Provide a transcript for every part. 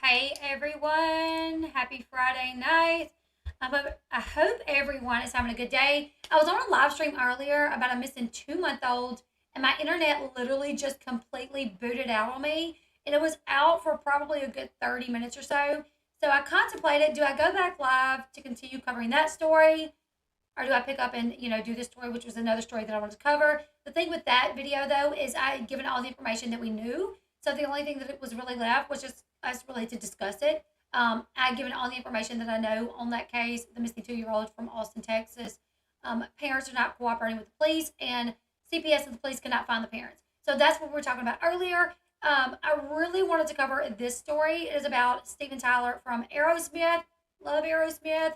Hey everyone, happy Friday night. I hope everyone is having a good day. I was on a live stream earlier about a missing 2 month old, and my internet literally just completely booted out on me. And it was out for probably a good 30 minutes or so. So I contemplated, do I go back live to continue covering that story? Or do I pick up and do this story, which was another story that I wanted to cover? The thing with that video though is I had given all the information that we knew, so the only thing that it was really left was just us really to discuss it. I had given all the information that I know on that case, the missing 2 year old from Austin, Texas. Parents are not cooperating with the police, and CPS and the police cannot find the parents. So that's what we were talking about earlier. I really wanted to cover this story. It is about Steven Tyler from Aerosmith. Love Aerosmith.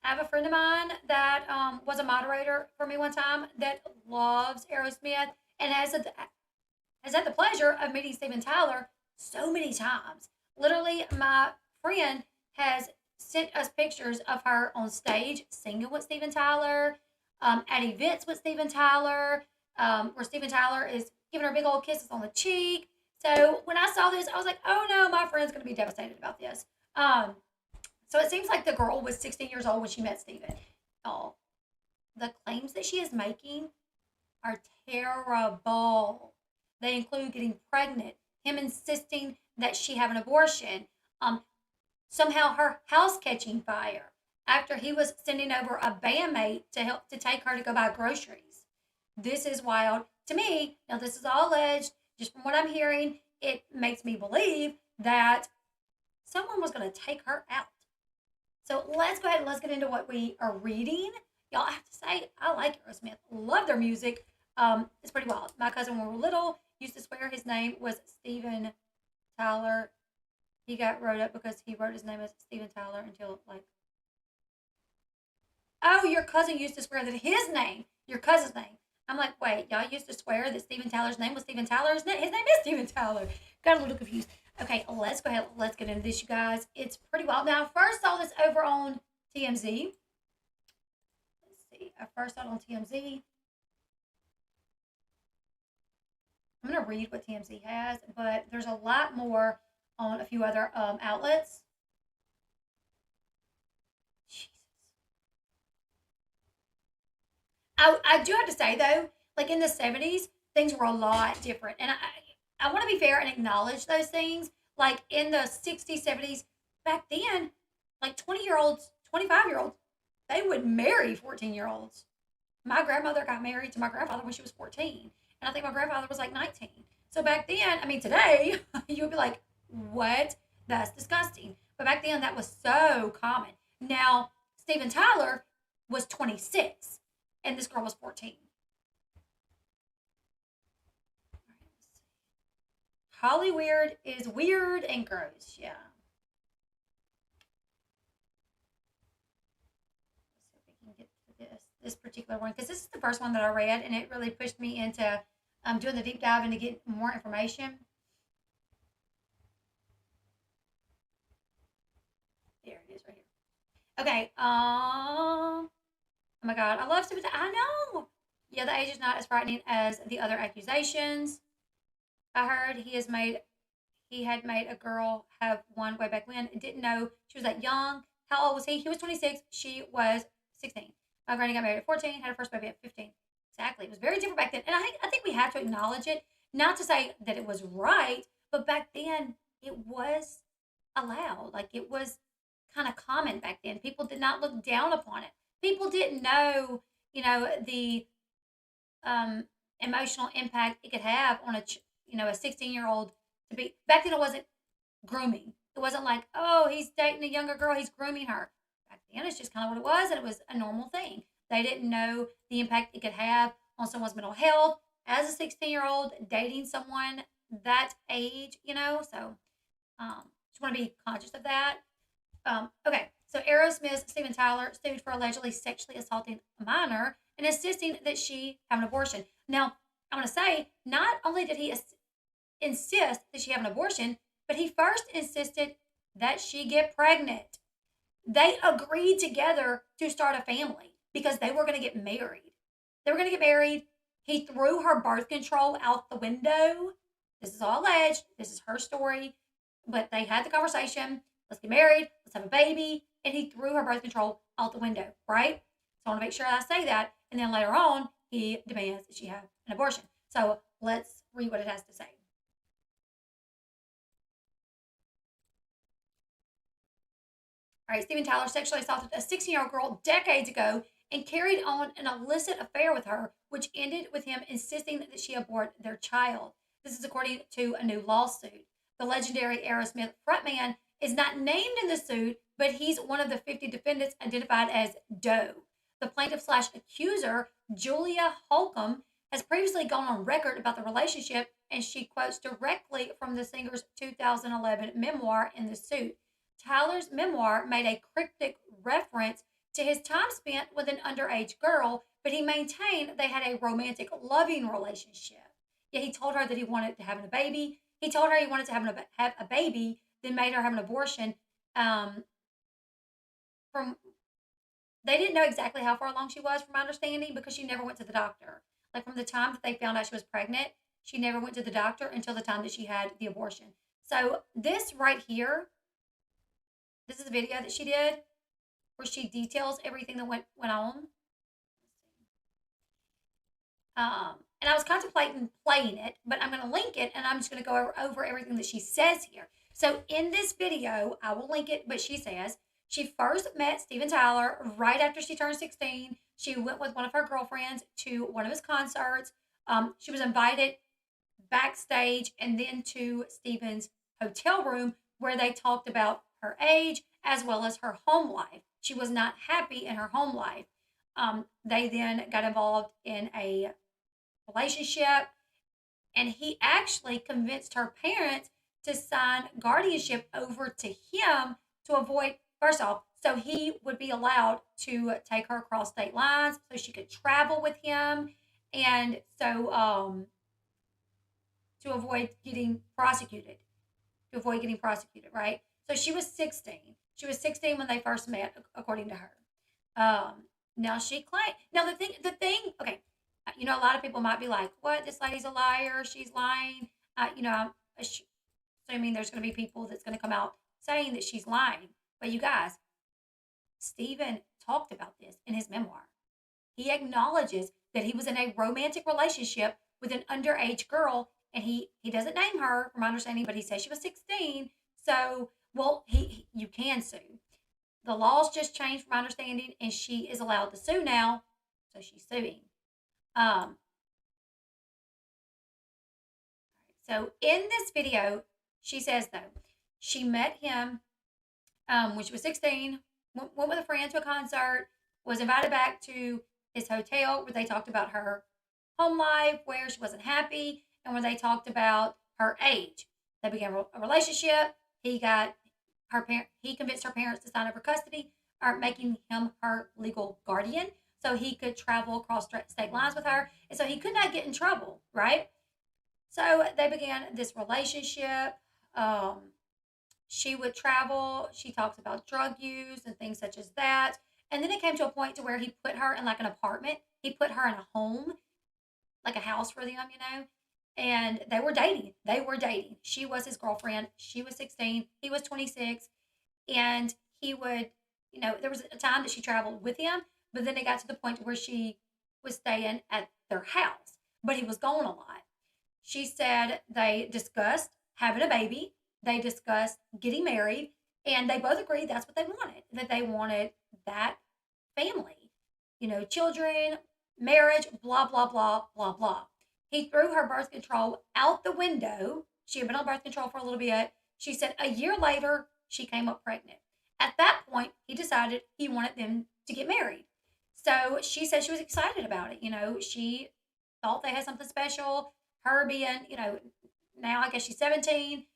I have a friend of mine that was a moderator for me one time that loves Aerosmith and has had the pleasure of meeting Steven Tyler so many times. Literally, my friend has sent us pictures of her on stage singing with Steven Tyler, at events with Steven Tyler, where Steven Tyler is giving her big old kisses on the cheek. So when I saw this, I was like, oh no, my friend's going to be devastated about this. So it seems like the girl was 16 years old when she met Steven. Oh, the claims that she is making are terrible. They include getting pregnant, him insisting that she have an abortion, somehow her house catching fire after he was sending over a bandmate to help to take her to go buy groceries. This is wild to me. Now this is all alleged. Just from what I'm hearing, it makes me believe that someone was going to take her out. So let's go ahead and let's get into what we are reading. Y'all, I have to say, I like Aerosmith. Love their music. It's pretty wild. My cousin, when we were little, used to swear his name was Steven Tyler. He got wrote up because he wrote his name as Steven Tyler until like, oh, your cousin used to swear that your cousin's name. I'm like, wait, y'all used to swear that Steven Tyler's name was Steven Tyler? His name is Steven Tyler. Got a little confused. Okay, let's go ahead. Let's get into this, you guys. It's pretty wild. Now, I first saw this over on TMZ. Let's see. I first saw it on TMZ. I'm going to read what TMZ has, but there's a lot more on a few other outlets. Jesus. I do have to say, though, like in the 70s, things were a lot different. And I want to be fair and acknowledge those things. Like in the 60s, 70s, back then, like 20-year-olds, 25-year-olds, they would marry 14-year-olds. My grandmother got married to my grandfather when she was 14. And I think my grandfather was like 19. So back then, I mean, today, you would be like, what? That's disgusting. But back then, that was so common. Now, Steven Tyler was 26, and this girl was 14. Hollyweird is weird and gross. Yeah. Let's see if we can get to this particular one, because this is the first one that I read, and it really pushed me into doing the deep dive and to get more information. There it is right here. Okay. Oh my God, I love Stupid. I know. Yeah, the age is not as frightening as the other accusations. I heard he had made a girl have one way back when. Didn't know she was that young. How old was he? He was 26. She was 16. My granny got married at 14, had her first baby at 15. Exactly. It was very different back then. And I think we have to acknowledge it. Not to say that it was right, but back then it was allowed. Like it was kind of common back then. People did not look down upon it. People didn't know, the emotional impact it could have on a 16-year-old to be back then. It wasn't grooming. It wasn't like, oh, he's dating a younger girl, he's grooming her. Back then, it's just kind of what it was, and it was a normal thing. They didn't know the impact it could have on someone's mental health as a 16-year-old dating someone that age. So just want to be conscious of that. Okay, so Aerosmith's Steven Tyler sued for allegedly sexually assaulting a minor and insisting that she have an abortion. Now, I want to say, not only did he insist that she have an abortion, but he first insisted that she get pregnant. They agreed together to start a family because they were going to get married. They were going to get married. He threw her birth control out the window. This is all alleged. This is her story. But they had the conversation. Let's get married. Let's have a baby. And he threw her birth control out the window, right? So I want to make sure I say that. And then later on, he demands that she have an abortion. So let's read what it has to say. All right, Steven Tyler sexually assaulted a 16-year-old girl decades ago and carried on an illicit affair with her, which ended with him insisting that she abort their child. This is according to a new lawsuit. The legendary Aerosmith frontman is not named in the suit, but he's one of the 50 defendants identified as Doe. The plaintiff slash accuser, Julia Holcomb, has previously gone on record about the relationship, and she quotes directly from the singer's 2011 memoir in the suit. Tyler's memoir made a cryptic reference to his time spent with an underage girl, but he maintained they had a romantic, loving relationship. Yet he told her that he wanted to have a baby. He told her he wanted to have a baby, then made her have an abortion. Um, from They didn't know exactly how far along she was, from my understanding, because she never went to the doctor. Like from the time that they found out she was pregnant, she never went to the doctor until the time that she had the abortion. So this right here, this is a video that she did where she details everything that went on. And I was contemplating playing it, but I'm going to link it and I'm just going to go over everything that she says here. So in this video, I will link it, but she says she first met Steven Tyler right after she turned 16. She went with one of her girlfriends to one of his concerts. She was invited backstage and then to Steven's hotel room where they talked about her age as well as her home life. She was not happy in her home life. They then got involved in a relationship, and he actually convinced her parents to sign guardianship over to him to avoid, first off, so he would be allowed to take her across state lines so she could travel with him, and so to avoid getting prosecuted, right? So she was 16. She was 16 when they first met, according to her. Now she claimed. Now okay. A lot of people might be like, "What? This lady's a liar. She's lying." I'm assuming there's going to be people that's going to come out saying that she's lying. But you guys, Stephen talked about this in his memoir. He acknowledges that he was in a romantic relationship with an underage girl, and he doesn't name her, from my understanding, but he says she was 16. So, well, you can sue. The laws just changed, from my understanding, and she is allowed to sue now, so she's suing. So in this video, she says though, she met him when she was 16, went with a friend to a concert, was invited back to his hotel where they talked about her home life, where she wasn't happy, and where they talked about her age. They began a relationship. He convinced her parents to sign over custody, or making him her legal guardian, so he could travel across state lines with her, and so he could not get in trouble, right? So they began this relationship. She would travel. She talks about drug use and things such as that. And then it came to a point to where he put her in like an apartment. He put her in a home, like a house for them, And they were dating. She was his girlfriend. She was 16. He was 26. And he would, there was a time that she traveled with him, but then it got to the point where she was staying at their house, but he was gone a lot. She said they discussed having a baby. They discussed getting married, and they both agreed that's what they wanted, that they wanted that family, children, marriage, blah, blah, blah, blah, blah. He threw her birth control out the window. She had been on birth control for a little bit. She said a year later, she came up pregnant. At that point, he decided he wanted them to get married. So she said she was excited about it. She thought they had something special. Her being, now I guess she's 17.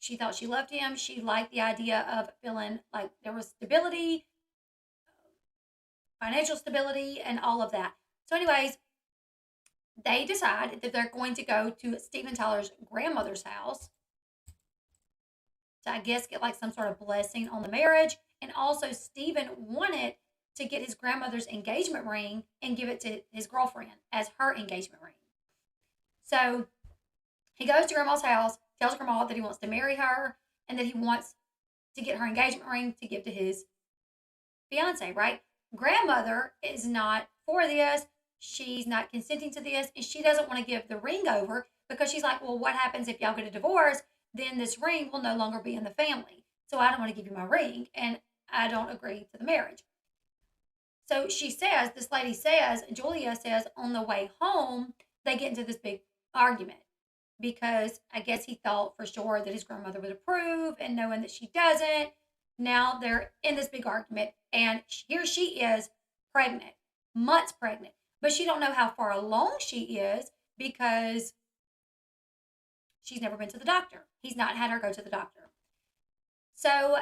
She thought she loved him. She liked the idea of feeling like there was stability, financial stability, and all of that. So, anyways, they decide that they're going to go to Steven Tyler's grandmother's house to, I guess, get like some sort of blessing on the marriage. And also, Steven wanted to get his grandmother's engagement ring and give it to his girlfriend as her engagement ring. So he goes to grandma's house. tells grandma that he wants to marry her and that he wants to get her engagement ring to give to his fiance, right? Grandmother is not for this. She's not consenting to this, and she doesn't want to give the ring over because she's like, well, what happens if y'all get a divorce? Then this ring will no longer be in the family. So I don't want to give you my ring, and I don't agree to the marriage. So she says, this lady says, Julia says, on the way home, they get into this big argument because I guess he thought for sure that his grandmother would approve, and knowing that she doesn't, now they're in this big argument, and here she is pregnant, months pregnant, but she don't know how far along she is because she's never been to the doctor. He's not had her go to the doctor. So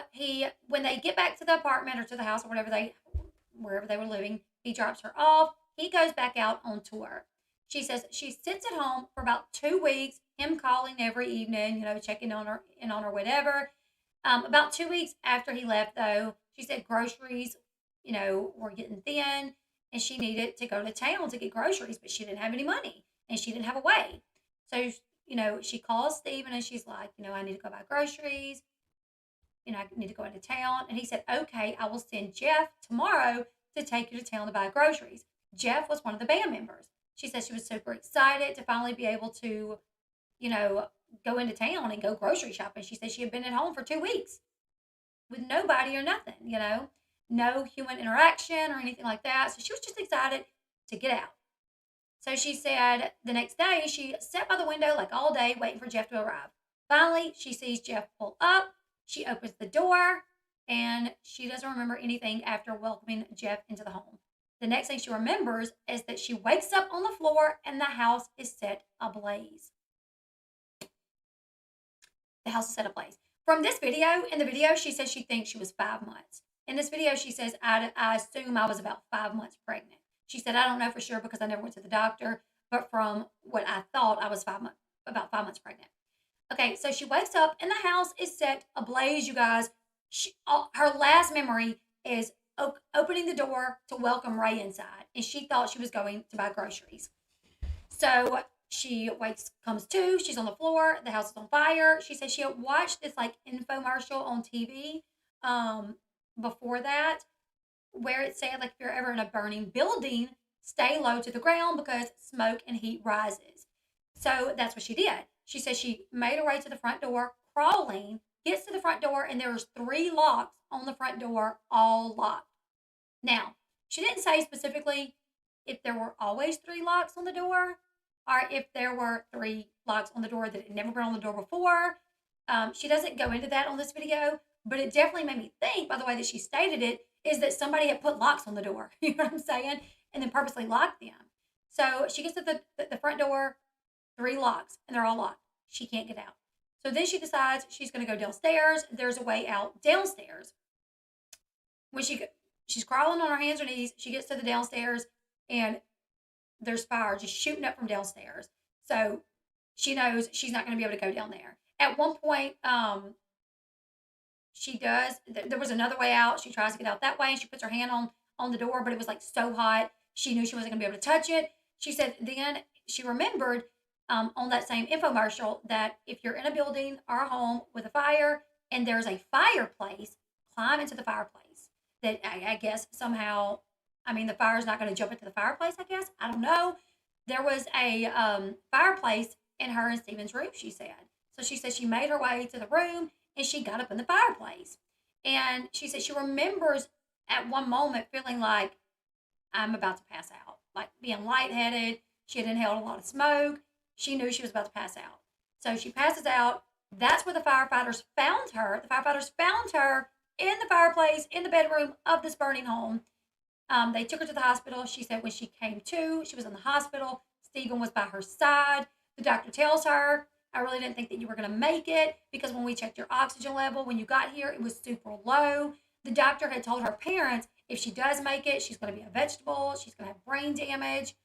when they get back to the apartment or to the house or wherever they were living, he drops her off. He goes back out on tour. She says she sits at home for about 2 weeks, him calling every evening, checking on her and on her, whatever. About 2 weeks after he left, though, she said groceries, were getting thin, and she needed to go to town to get groceries, but she didn't have any money, and she didn't have a way. So, she calls Stephen, and she's like, I need to go buy groceries. I need to go into town. And he said, okay, I will send Jeff tomorrow to take you to town to buy groceries. Jeff was one of the band members. She said she was super excited to finally be able to, go into town and go grocery shopping. She said she had been at home for 2 weeks with nobody or nothing, no human interaction or anything like that. So she was just excited to get out. So she said the next day she sat by the window like all day waiting for Jeff to arrive. Finally, she sees Jeff pull up. She opens the door, and she doesn't remember anything after welcoming Jeff into the home. The next thing she remembers is that she wakes up on the floor and the house is set ablaze. The house is set ablaze. From this video, in the video, she says she thinks she was 5 months. In this video, she says, I assume I was about 5 months pregnant. She said, I don't know for sure because I never went to the doctor, but from what I thought, I was about 5 months pregnant. Okay, so she wakes up and the house is set ablaze, you guys. Her last memory is opening the door to welcome Ray inside, and she thought she was going to buy groceries. So she comes to, she's on the floor, the house is on fire. She said she had watched this like infomercial on TV before that, where it said like if you're ever in a burning building, stay low to the ground because smoke and heat rises. So that's what she did. She said she made her way to the front door, crawling, gets to the front door, and there's 3 locks on the front door, all locked. Now, she didn't say specifically if there were always 3 locks on the door or if there were 3 locks on the door that had never been on the door before. She doesn't go into that on this video, but it definitely made me think, by the way that she stated it, is that somebody had put locks on the door, you know what I'm saying, and then purposely locked them. So she gets to the front door, 3 locks, and they're all locked. She can't get out. So then she decides she's going to go downstairs. There's a way out downstairs. When she's crawling on her hands and knees, she gets to the downstairs, and there's fire just shooting up from downstairs. So she knows she's not going to be able to go down there. At one point, she does. There was another way out. She tries to get out that way, and she puts her hand on the door, but it was like so hot. She knew she wasn't going to be able to touch it. She said then she remembered on that same infomercial that if you're in a building or a home with a fire and there's a fireplace, climb into the fireplace. That I guess somehow, the fire's not going to jump into the fireplace, I guess. I don't know. There was a fireplace in her and Stephen's room, she said. So she said she made her way to the room and she got up in the fireplace. And she said she remembers at one moment feeling like I'm about to pass out, like being lightheaded. She had inhaled a lot of smoke. She knew she was about to pass out. So she passes out. That's where the firefighters found her. The firefighters found her in the fireplace in the bedroom of this burning home. They took her to the hospital. She said when she came to, she was in the hospital. Stephen was by her side. The doctor tells her, I really didn't think that you were going to make it because when we checked your oxygen level, when you got here, it was super low. The doctor had told her parents, if she does make it, she's going to be a vegetable. She's going to have brain damage.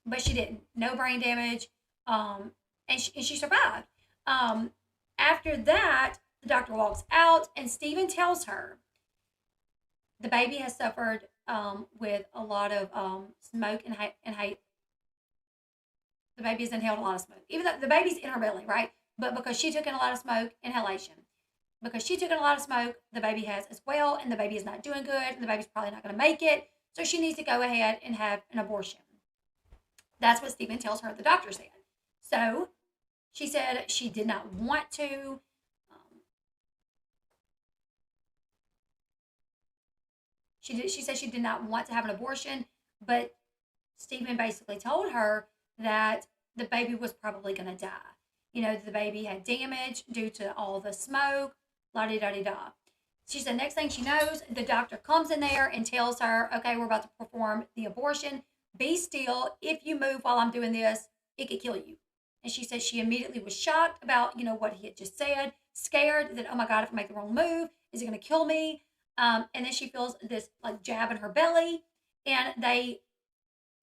But she didn't. No brain damage. And she survived. After that, the doctor walks out and Stephen tells her the baby has suffered, with a lot of, smoke and the baby has inhaled a lot of smoke. Even though the baby's in her belly, right? But because she took in a lot of smoke, inhalation. Because she took in a lot of smoke, the baby has as well, and the baby is not doing good, and the baby's probably not going to make it. So she needs to go ahead and have an abortion. That's what Stephen tells her the doctor said. So she said she did not want to. She said she did not want to have an abortion, but Stephen basically told her that the baby was probably going to die. You know, the baby had damage due to all the smoke, la di da di da. She said next thing she knows, the doctor comes in there and tells her, okay, we're about to perform the abortion. Be still. If you move while I'm doing this, it could kill you. And she said she immediately was shocked about, what he had just said, scared that, oh my God, if I make the wrong move, is it going to kill me? And then she feels this like jab in her belly, and they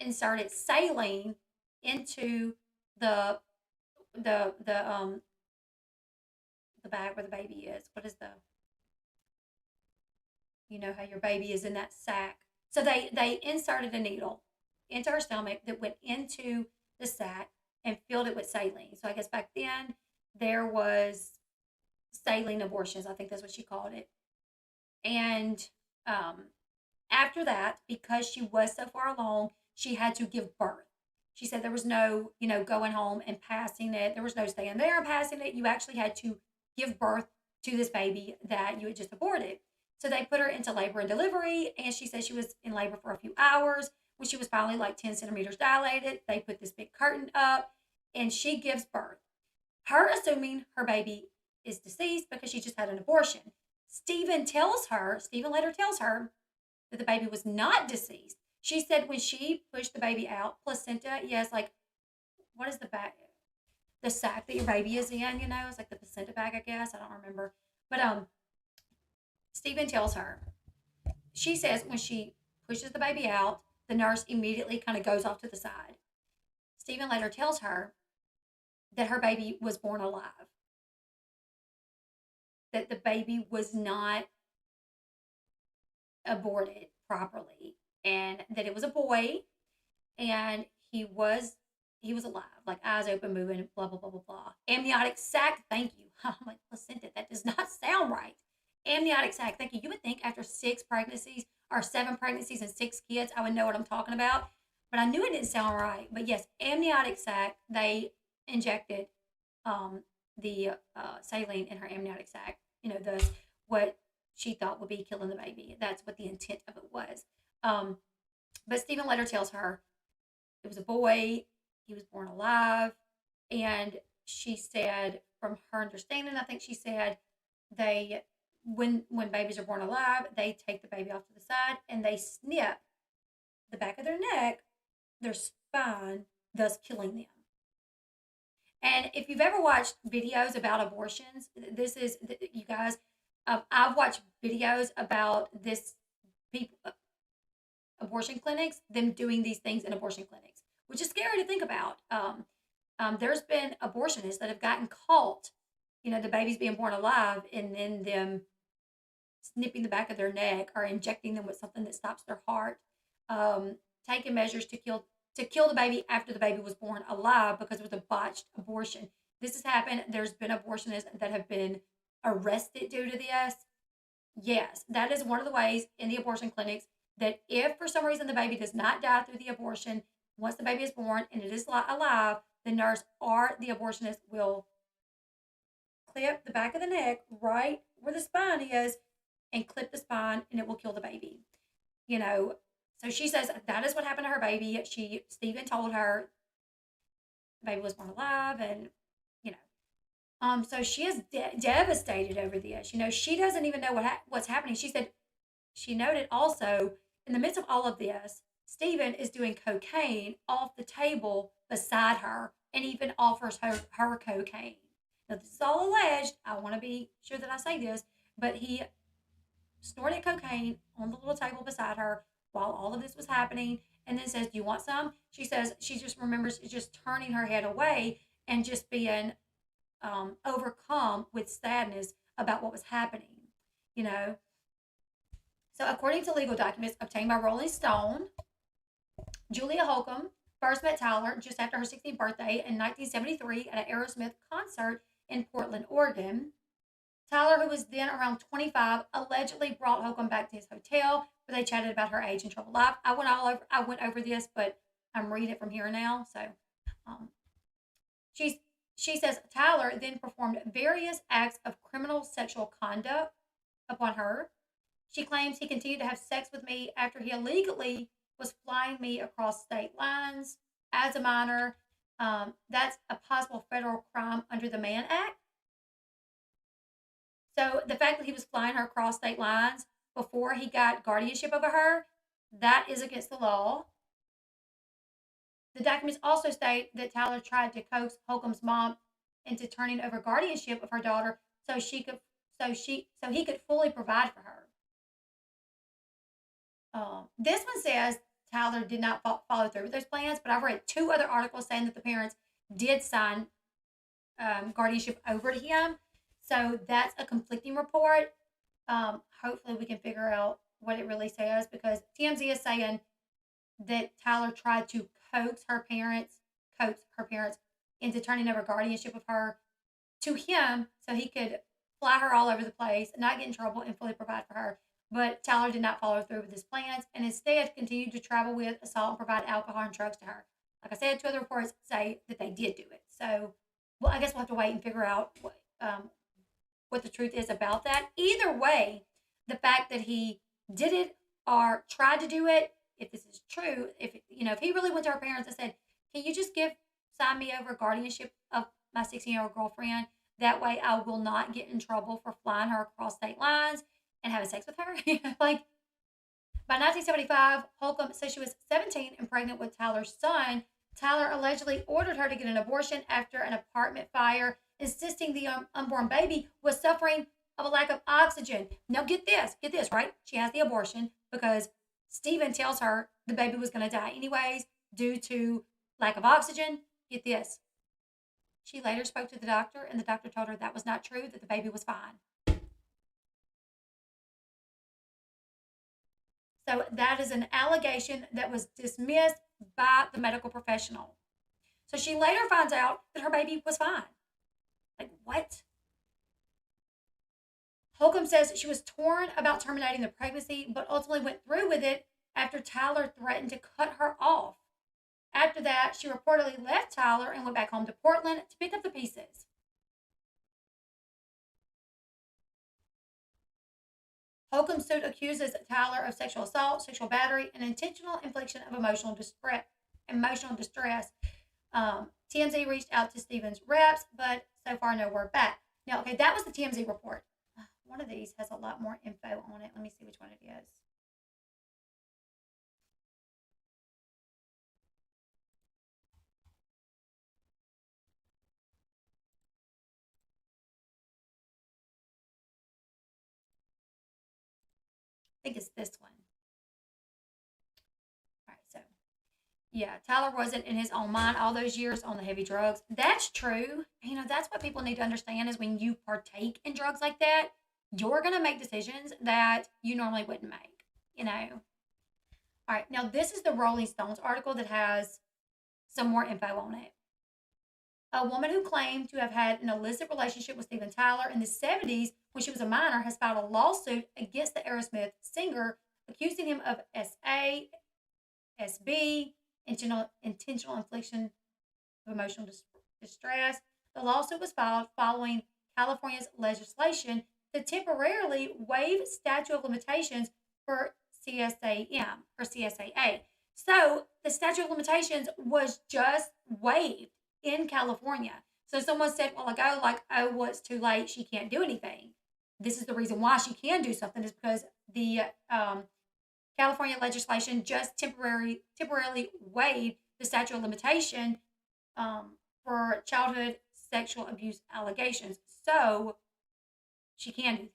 inserted saline into the the the um the bag where the baby is. What is the how your baby is in that sack. So they inserted a needle into her stomach that went into the sack and filled it with saline. So I guess back then there was saline abortions. I think that's what she called it. And um, after that, because she was so far along, she had to give birth. She said there was no, going home and passing it. There was no staying there and passing it. You actually had to give birth to this baby that you had just aborted. So they put her into labor and delivery, and she said she was in labor for a few hours. When she was finally like 10 centimeters dilated, they put this big curtain up, and she gives birth. Her assuming her baby is deceased because she just had an abortion. Stephen later tells her that the baby was not deceased. She said when she pushed the baby out, placenta, yes, like, what is the bag? The sack that your baby is in, it's like the placenta bag, I guess. I don't remember. But Stephen tells her, she says when she pushes the baby out, the nurse immediately kind of goes off to the side. Stephen later tells her that her baby was born alive, that the baby was not aborted properly, and that it was a boy, and he was alive, like eyes open, moving, blah blah blah blah blah. Amniotic sac, thank you. I'm like, placenta, that does not sound right. Amniotic sac, thank you. You would think after 6 pregnancies or 7 pregnancies and 6 kids, I would know what I'm talking about, but I knew it didn't sound right. But yes, amniotic sac. They injected the saline in her amniotic sac. Thus what she thought would be killing the baby. That's what the intent of it was. But Stephen later tells her it was a boy. He was born alive. And she said, from her understanding, I think she said they, when babies are born alive, they take the baby off to the side and they snip the back of their neck, their spine, thus killing them. And if you've ever watched videos about abortions, this is, you guys, I've watched videos about this people, abortion clinics, them doing these things in abortion clinics, which is scary to think about. There's been abortionists that have gotten caught, the babies being born alive, and then them snipping the back of their neck or injecting them with something that stops their heart, taking measures to kill the baby after the baby was born alive because it was a botched abortion. This has happened. There's been abortionists that have been arrested due to this. Yes, that is one of the ways in the abortion clinics that if for some reason the baby does not die through the abortion, once the baby is born and it is alive, the nurse or the abortionist will clip the back of the neck right where the spine is and clip the spine, and it will kill the baby. So she says that is what happened to her baby. Stephen told her the baby was born alive, and so she is devastated over this. She doesn't even know what's happening. She said she noted also in the midst of all of this, Stephen is doing cocaine off the table beside her and even offers her cocaine. Now, this is all alleged. I want to be sure that I say this, but he snorted cocaine on the little table beside her while all of this was happening, and then says, "Do you want some?" She says she just remembers just turning her head away and just being overcome with sadness about what was happening. You know. So, according to legal documents obtained by Rolling Stone, Julia Holcomb first met Tyler just after her 16th birthday in 1973 at an Aerosmith concert in Portland, Oregon. Tyler, who was then around 25, allegedly brought Holcomb back to his hotel where they chatted about her age and troubled life. I went over this, but I'm reading it from here now. So, um, she says Tyler then performed various acts of criminal sexual conduct upon her. She claims he continued to have sex with me after he illegally was flying me across state lines as a minor. That's a possible federal crime under the Mann Act. So the fact that he was flying her across state lines before he got guardianship over her, that is against the law. The documents also state that Tyler tried to coax Holcomb's mom into turning over guardianship of her daughter so he could fully provide for her. This one says Tyler did not follow through with those plans, but I've read two other articles saying that the parents did sign guardianship over to him. So that's a conflicting report. Hopefully we can figure out what it really says, because TMZ is saying that Tyler tried to coax her parents into turning over guardianship of her to him so he could fly her all over the place, not get in trouble, and fully provide for her. But Tyler did not follow through with his plans and instead continued to travel with, assault, and provide alcohol and drugs to her. Like I said, two other reports say that they did do it. So, well, I guess we'll have to wait and figure out what the truth is about that. Either way, the fact that he did it or tried to do it, if this is true, if he really went to her parents and said, "Can you just sign me over guardianship of my 16-year-old girlfriend? That way, I will not get in trouble for flying her across state lines and having sex with her." Like, by 1975, Holcomb said she was 17 and pregnant with Tyler's son. Tyler allegedly ordered her to get an abortion after an apartment fire, insisting the unborn baby was suffering of a lack of oxygen. Now, get this, right? She has the abortion because Stephen tells her the baby was going to die anyways due to lack of oxygen. Get this. She later spoke to the doctor, and the doctor told her that was not true, that the baby was fine. So that is an allegation that was dismissed by the medical professional. So she later finds out that her baby was fine. Like, what? Holcomb says she was torn about terminating the pregnancy, but ultimately went through with it after Tyler threatened to cut her off. After that, she reportedly left Tyler and went back home to Portland to pick up the pieces. Holcomb suit accuses Tyler of sexual assault, sexual battery, and intentional infliction of emotional distress. TMZ reached out to Stephen's reps, but so far no word back. Now, okay, that was the TMZ report. One of these has a lot more info on it. Let me see which one it is. I think it's this one. All right, so yeah, Tyler wasn't in his own mind all those years on the heavy drugs. That's true. That's what people need to understand is when you partake in drugs like that, you're going to make decisions that you normally wouldn't make. All right, now this is the Rolling Stones article that has some more info on it. A woman who claimed to have had an illicit relationship with Steven Tyler in the 70s when she was a minor has filed a lawsuit against the Aerosmith singer, accusing him of SB, intentional infliction of emotional distress. The lawsuit was filed following California's legislation to temporarily waive statute of limitations for CSAA. So the statute of limitations was just waived in California. So someone said, well, oh, it's too late. She can't do anything. This is the reason why she can do something, is because the California legislation just temporarily waived the statute of limitation for childhood sexual abuse allegations. So she can do this.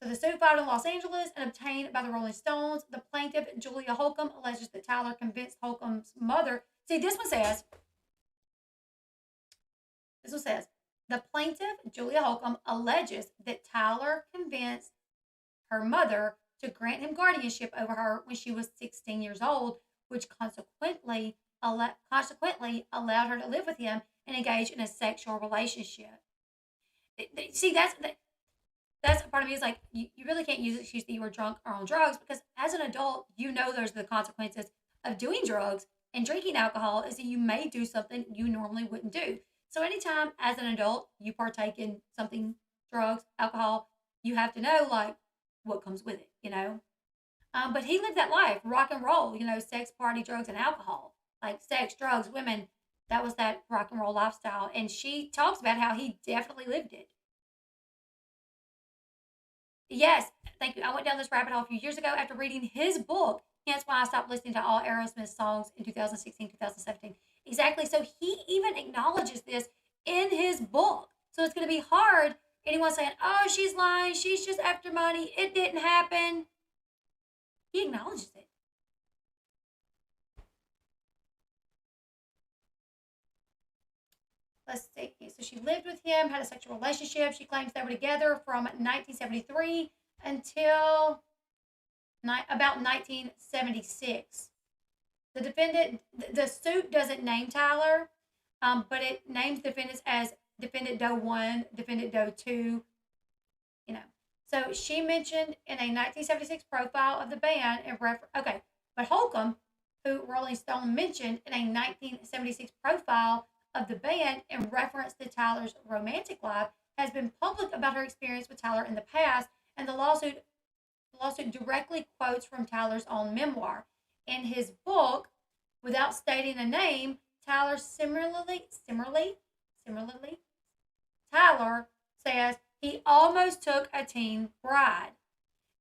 So the suit filed in Los Angeles and obtained by the Rolling Stones. The plaintiff, Julia Holcomb, alleges that Tyler convinced Holcomb's mother. See, this one says, the plaintiff, Julia Holcomb, alleges that Tyler convinced her mother to grant him guardianship over her when she was 16 years old, which consequently allowed her to live with him and engage in a sexual relationship. See, that's a part of me is like you really can't use the excuse that you were drunk or on drugs because as an adult, you know those are the consequences of doing drugs and drinking alcohol is that you may do something you normally wouldn't do. So anytime as an adult you partake in something, drugs, alcohol, you have to know like what comes with it. But he lived that life, rock and roll, sex, party, drugs, and alcohol, like sex, drugs, women. That was that rock and roll lifestyle, and she talks about how he definitely lived it. Yes, thank you. I went down this rabbit hole a few years ago after reading his book. Hence why I stopped listening to all Aerosmith songs in 2016, 2017. Exactly. So he even acknowledges this in his book. So it's going to be hard. Anyone saying, oh, she's lying. She's just after money. It didn't happen. He acknowledges it. Let's see. So she lived with him, had a sexual relationship. She claims they were together from 1973 until about 1976. The suit doesn't name Tyler, but it names defendants as Defendant Doe 1, Defendant Doe 2, you know. So she mentioned in a 1976 profile of the band and okay, but Holcomb, who Rolling Stone mentioned in a 1976 profile of the band in reference to Tyler's romantic life, has been public about her experience with Tyler in the past, and the lawsuit directly quotes from Tyler's own memoir. In his book, without stating a name, Tyler similarly, Tyler says he almost took a teen bride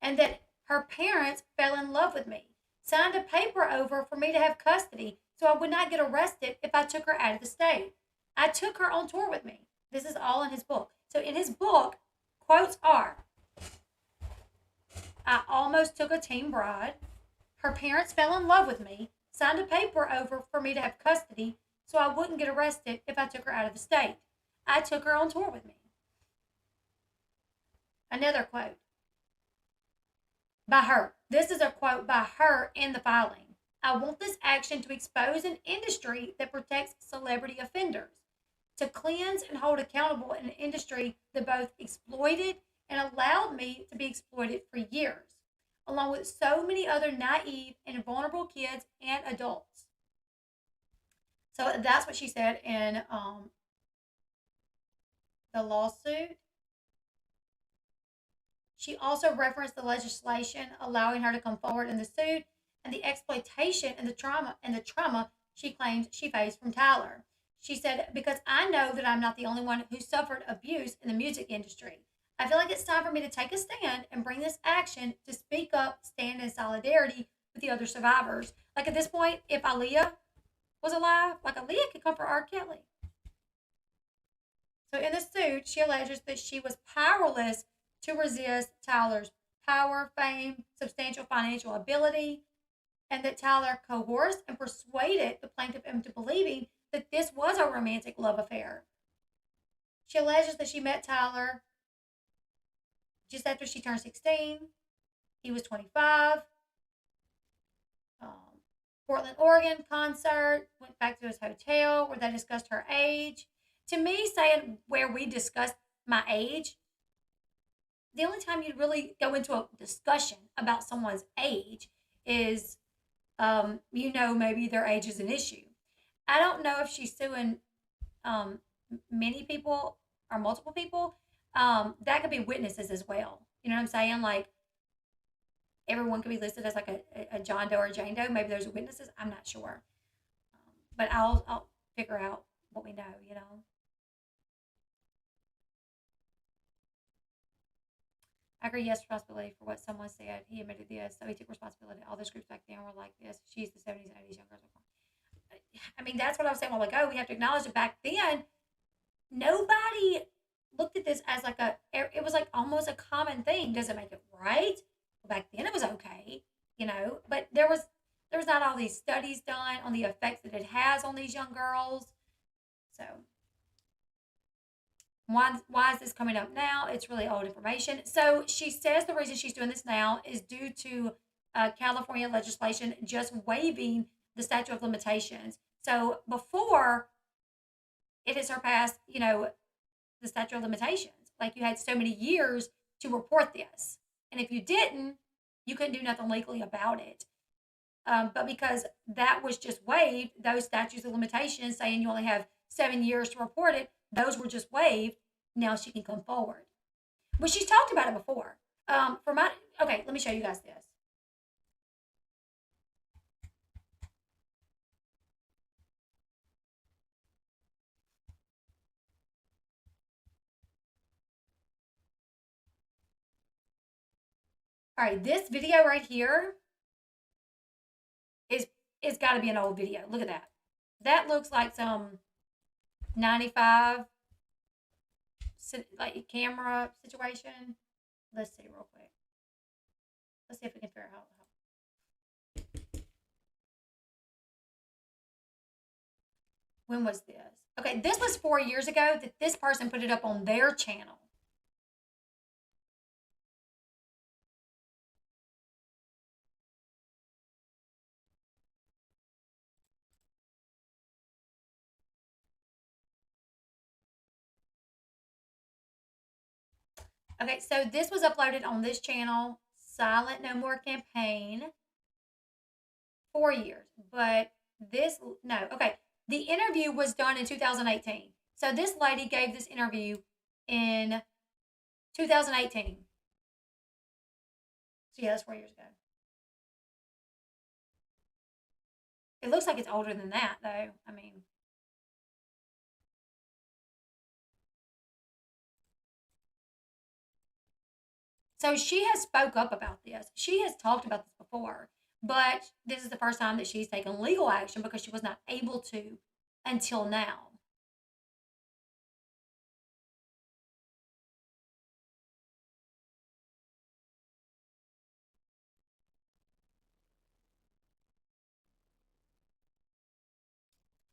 and that her parents fell in love with me, signed a paper over for me to have custody so I would not get arrested if I took her out of the state. I took her on tour with me. This is all in his book. So in his book, quotes are, I almost took a teen bride. Her parents fell in love with me, signed a paper over for me to have custody so I wouldn't get arrested if I took her out of the state. I took her on tour with me. Another quote by her. This is a quote by her in the filing. I want this action to expose an industry that protects celebrity offenders, to cleanse and hold accountable an industry that both exploited and allowed me to be exploited for years, along with so many other naive and vulnerable kids and adults. So that's what she said in the lawsuit. She also referenced the legislation allowing her to come forward in the suit and the exploitation and the trauma she claims she faced from Tyler. She said, because I know that I'm not the only one who suffered abuse in the music industry. I feel like it's time for me to take a stand and bring this action to speak up, stand in solidarity with the other survivors. Like at this point, if Aaliyah was alive, like Aaliyah could come for R. Kelly. So in the suit, she alleges that she was powerless to resist Tyler's power, fame, substantial financial ability, and that Tyler coerced and persuaded the plaintiff into believing that this was a romantic love affair. She alleges that she met Tyler just after she turned 16. He was 25. Um, Portland, Oregon concert, went back to his hotel where they discussed her age. To me, saying where we discussed my age, the only time you'd really go into a discussion about someone's age is, maybe their age is an issue. I don't know if she's suing um, many people or multiple people. That could be witnesses as well. You know what I'm saying? Like everyone could be listed as like a John Doe or a Jane Doe. Maybe there's witnesses. I'm not sure, but I'll figure out what we know. I agree, yes, responsibility for what someone said. He admitted this, so he took responsibility. All those groups back then were like this. She's the 70s and 80s young girls. I mean, that's what I was saying a while ago. We have to acknowledge that back then, nobody looked at this as it was like almost a common thing. Does it make it right? Well, back then it was okay, but there was not all these studies done on the effects that it has on these young girls. So why is this coming up now? It's really old information. So she says the reason she's doing this now is due to California legislation just waiving the statute of limitations. So before it had surpassed, the statute of limitations. Like you had so many years to report this. And if you didn't, you couldn't do nothing legally about it. But because that was just waived, those statutes of limitations saying you only have 7 years to report it, those were just waived. Now she can come forward. But she's talked about it before. Okay, let me show you guys this. All right, this video right here is it's got to be an old video. Look at that. That looks like some 95 like camera situation. Let's see real quick. Let's see if we can figure out how. When was this? Okay, this was 4 years ago that this person put it up on their channel. Okay, so this was uploaded on this channel, Silent No More Campaign, 4 years. But no, okay. The interview was done in 2018. So this lady gave this interview in 2018. So yeah, that's 4 years ago. It looks like it's older than that, though. I mean, so she has spoke up about this. She has talked about this before, but this is the first time that she's taken legal action because she was not able to until now.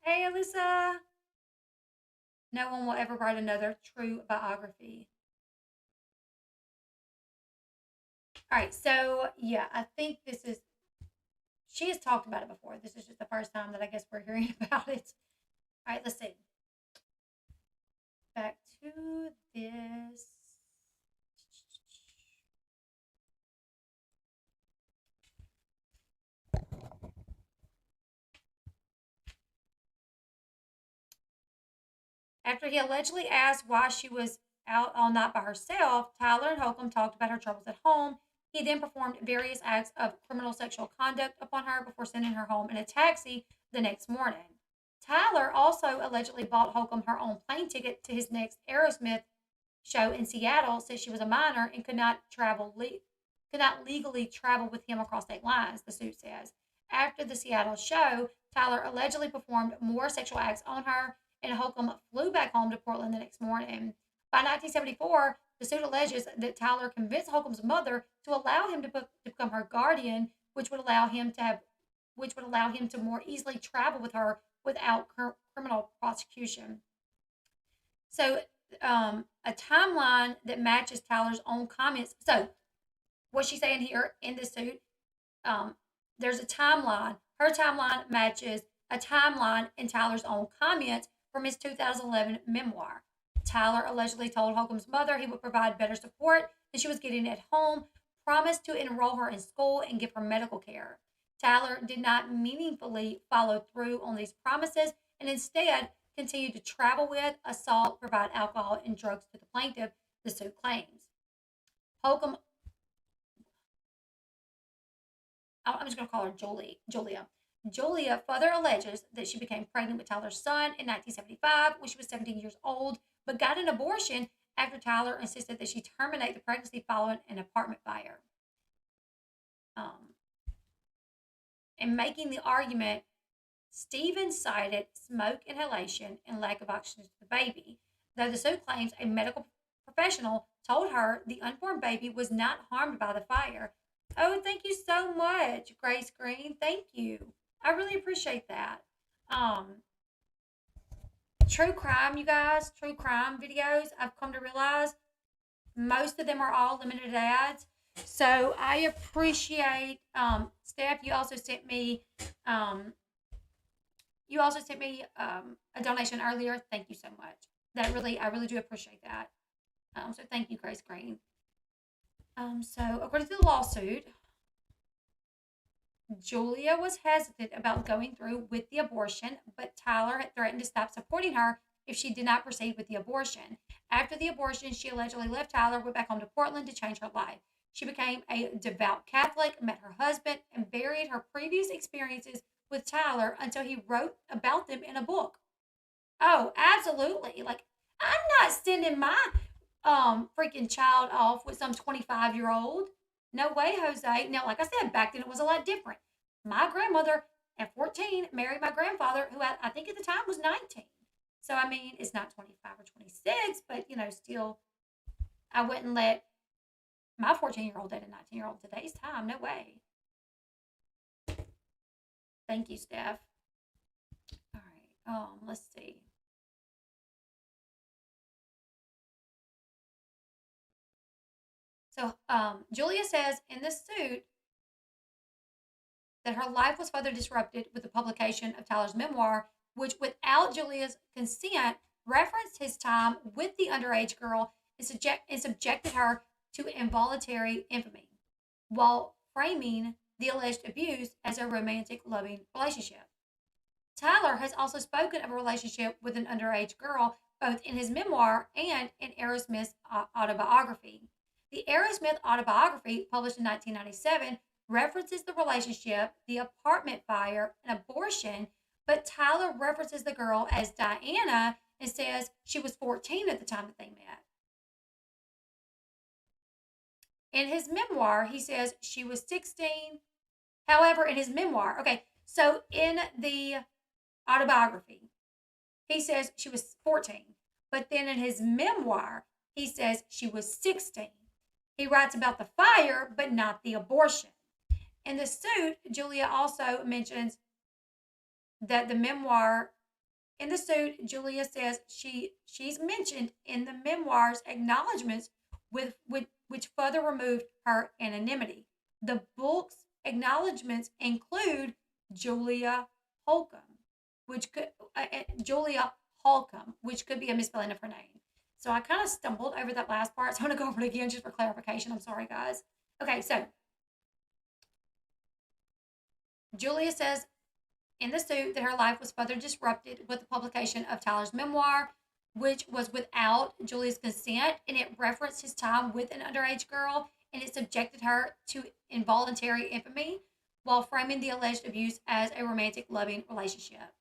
Hey, Alyssa. No one will ever write another true biography. All right, so yeah, I think she has talked about it before. This is just the first time that I guess we're hearing about it. All right, let's see. Back to this. After he allegedly asked why she was out all night by herself, Tyler and Holcomb talked about her troubles at home. He then performed various acts of criminal sexual conduct upon her before sending her home in a taxi the next morning. Tyler also allegedly bought Holcomb her own plane ticket to his next Aerosmith show in Seattle, since she was a minor and could not legally travel with him across state lines, the suit says. After the Seattle show, Tyler allegedly performed more sexual acts on her, and Holcomb flew back home to Portland the next morning. By 1974, the suit alleges that Tyler convinced Holcomb's mother to allow him to become her guardian, which would allow him to more easily travel with her without criminal prosecution. So, a timeline that matches Tyler's own comments. So, what she's saying here in this suit, there's a timeline. Her timeline matches a timeline in Tyler's own comments from his 2011 memoir. Tyler allegedly told Holcomb's mother he would provide better support than she was getting at home, promised to enroll her in school and give her medical care. Tyler did not meaningfully follow through on these promises and instead continued to travel with, assault, provide alcohol and drugs to the plaintiff, the suit claims. Holcomb, I'm just going to call her Julia. Julia further alleges that she became pregnant with Tyler's son in 1975 when she was 17 years old, but got an abortion after Tyler insisted that she terminate the pregnancy following an apartment fire. In making the argument, Stevens cited smoke inhalation and lack of oxygen to the baby, though the suit claims a medical professional told her the unborn baby was not harmed by the fire. Oh, thank you so much, Grace Green. Thank you. I really appreciate that. True crime, you guys, true crime videos, I've come to realize most of them are all limited ads. So I appreciate, Steph, you also sent me you also sent me a donation earlier. Thank you so much. I really do appreciate that. So thank you, Grace Green. So according to the lawsuit, Julia was hesitant about going through with the abortion, but Tyler had threatened to stop supporting her if she did not proceed with the abortion. After the abortion, she allegedly left Tyler, went back home to Portland to change her life. She became a devout Catholic, met her husband, and buried her previous experiences with Tyler until he wrote about them in a book. Oh, absolutely. Like, I'm not sending my freaking child off with some 25-year-old. No way, Jose. Now, like I said, back then it was a lot different. My grandmother at 14 married my grandfather, who I think at the time was 19. So, I mean, it's not 25 or 26, but, still, I wouldn't let my 14-year-old date a 19-year-old today's time. No way. Thank you, Steph. All right. Let's see. So, Julia says in the suit that her life was further disrupted with the publication of Tyler's memoir, which, without Julia's consent, referenced his time with the underage girl and subjected her to involuntary infamy, while framing the alleged abuse as a romantic, loving relationship. Tyler has also spoken of a relationship with an underage girl, both in his memoir and in Aerosmith's autobiography. The Aerosmith autobiography, published in 1997, references the relationship, the apartment fire, and abortion, but Tyler references the girl as Diana and says she was 14 at the time that they met. In his memoir, he says she was 16. However, in his memoir, okay, so in the autobiography, he says she was 14. But then in his memoir, he says she was 16. He writes about the fire, but not the abortion. In the suit, Julia also mentions that the memoir, in the suit, Julia says she's mentioned in the memoir's acknowledgments which further removed her anonymity. The book's acknowledgments include Julia Holcomb, Julia Holcomb, which could be a misspelling of her name. So I kind of stumbled over that last part, so I'm going to go over it again just for clarification. I'm sorry, guys. Okay, so Julia says in the suit that her life was further disrupted with the publication of Tyler's memoir, which was without Julia's consent, and it referenced his time with an underage girl, and it subjected her to involuntary infamy while framing the alleged abuse as a romantic, loving relationship.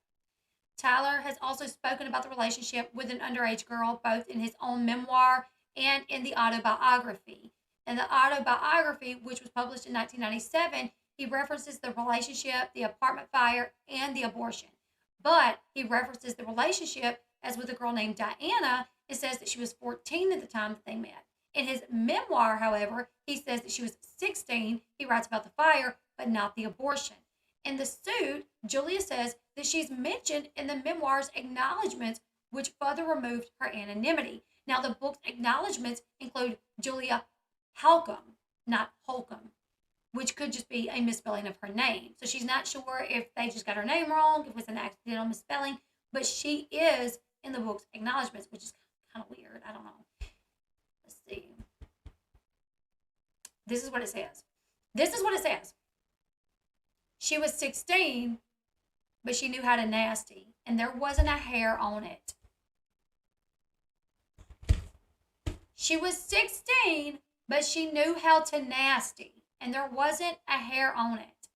Tyler has also spoken about the relationship with an underage girl, both in his own memoir and in the autobiography. In the autobiography, which was published in 1997, he references the relationship, the apartment fire, and the abortion. But he references the relationship as with a girl named Diana. It says that she was 14 at the time that they met. In his memoir, however, he says that she was 16. He writes about the fire, but not the abortion. In the suit, Julia says that she's mentioned in the memoir's acknowledgments, which further removed her anonymity. Now, the book's acknowledgments include Julia Holcomb, not Holcomb, which could just be a misspelling of her name. So she's not sure if they just got her name wrong, if it was an accidental misspelling, but she is in the book's acknowledgments, which is kind of weird. I don't know. Let's see. This is what it says. This is what it says. She was 16, but she knew how to nasty, and there wasn't a hair on it. She was 16, but she knew how to nasty, and there wasn't a hair on it.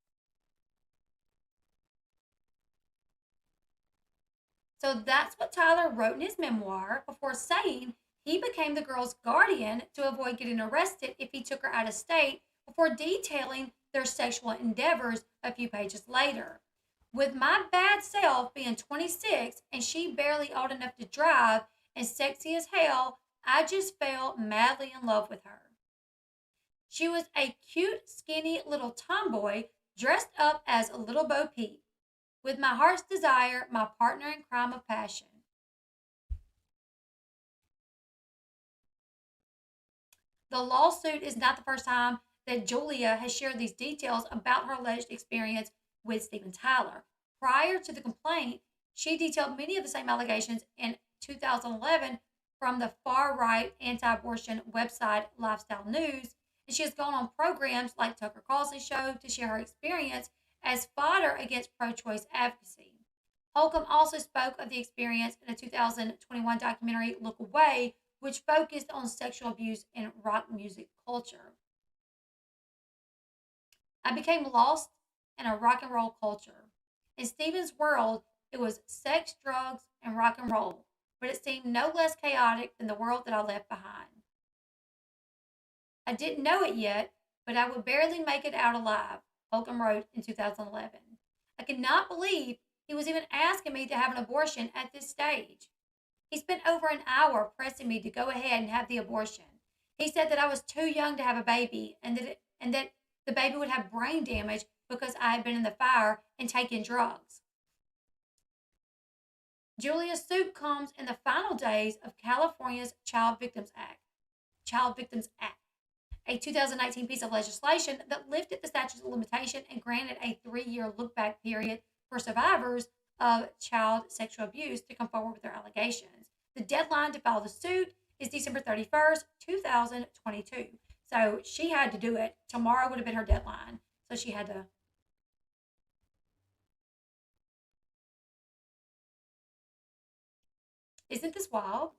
So that's what Tyler wrote in his memoir before saying he became the girl's guardian to avoid getting arrested if he took her out of state, before detailing their sexual endeavors a few pages later. With my bad self being 26 and she barely old enough to drive and sexy as hell, I just fell madly in love with her. She was a cute, skinny little tomboy dressed up as a little Bo Peep, with my heart's desire, my partner in crime of passion. The lawsuit is not the first time that Julia has shared these details about her alleged experience with Steven Tyler. Prior to the complaint, she detailed many of the same allegations in 2011 from the far right anti abortion website Lifestyle News, and she has gone on programs like Tucker Carlson's show to share her experience as fodder against pro choice advocacy. Holcomb also spoke of the experience in a 2021 documentary, Look Away, which focused on sexual abuse in rock music culture. I became lost in a rock and roll culture. In Stephen's world, it was sex, drugs, and rock and roll, but it seemed no less chaotic than the world that I left behind. I didn't know it yet, but I would barely make it out alive, Holcomb wrote in 2011. I could not believe he was even asking me to have an abortion at this stage. He spent over an hour pressing me to go ahead and have the abortion. He said that I was too young to have a baby and that the baby would have brain damage because I had been in the fire and taken drugs. Julia's suit comes in the final days of California's Child Victims Act, a 2019 piece of legislation that lifted the statute of limitation and granted a 3-year look-back period for survivors of child sexual abuse to come forward with their allegations. The deadline to file the suit is December 31st, 2022. So she had to do it. Tomorrow would have been her deadline. So she had to. Isn't this wild?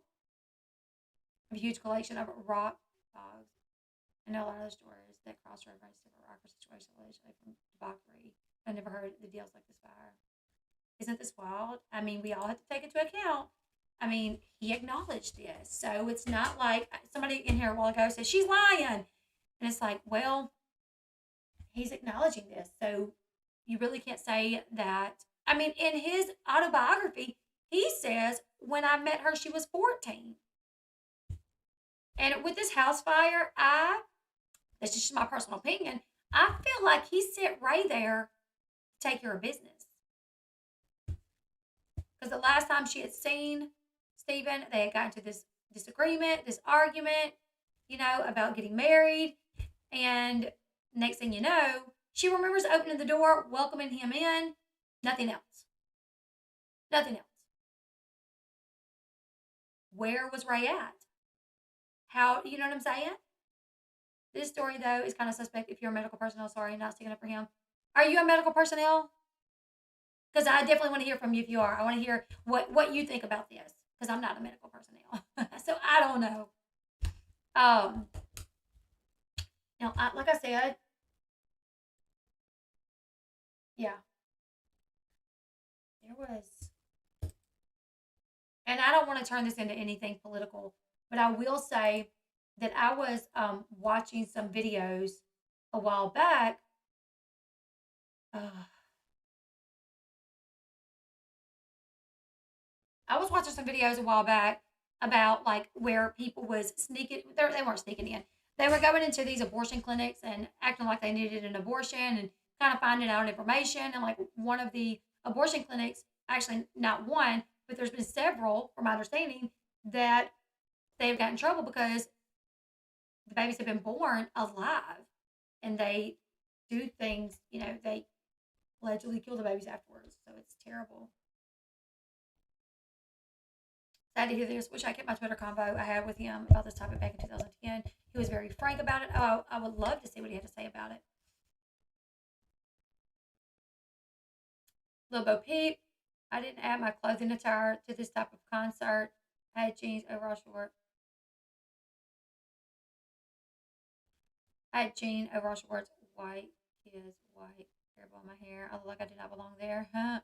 I have a huge collection of rock dogs. I know a lot of the stories that cross-reference different rocker situations from debauchery. I never heard the deals like this fire. Isn't this wild? I mean, we all have to take into account. I mean, he acknowledged this. So it's not like somebody in here a while ago said, she's lying. And it's like, well, he's acknowledging this. So you really can't say that. I mean, in his autobiography, he says, when I met her, she was 14. And with this house fire, that's just my personal opinion, I feel like he sent Ray there to take care of business. Because the last time she had seen Stephen, they had gotten to this disagreement, this argument, about getting married. And next thing you know, she remembers opening the door, welcoming him in, nothing else. Nothing else. Where was Ray at? How, you know what I'm saying? This story, though, is kind of suspect if you're a medical personnel. Sorry, I'm not sticking up for him. Are you a medical personnel? Because I definitely want to hear from you if you are. I want to hear what you think about this. Because I'm not a medical personnel. So I don't know. Like I said, yeah, there was. And I don't want to turn this into anything political, but I will say that I was watching some videos a while back. I was watching some videos a while back about like where people was sneaking. They weren't sneaking in. They were going into these abortion clinics and acting like they needed an abortion and kind of finding out information. And like one of the abortion clinics, actually not one, but there's been several, from my understanding, that they've gotten in trouble because the babies have been born alive and they do things, they allegedly kill the babies afterwards. So it's terrible. Sad to hear this. Wish I kept my Twitter convo I had with him about this topic back in 2010. He was very frank about it. Oh, I would love to see what he had to say about it. Lil Bo Peep. I didn't add my clothing attire to this type of concert. I had jeans, overall short. I had jean, overall shorts, white, kids, white, hair on my hair. I look like I did not belong there. Huh?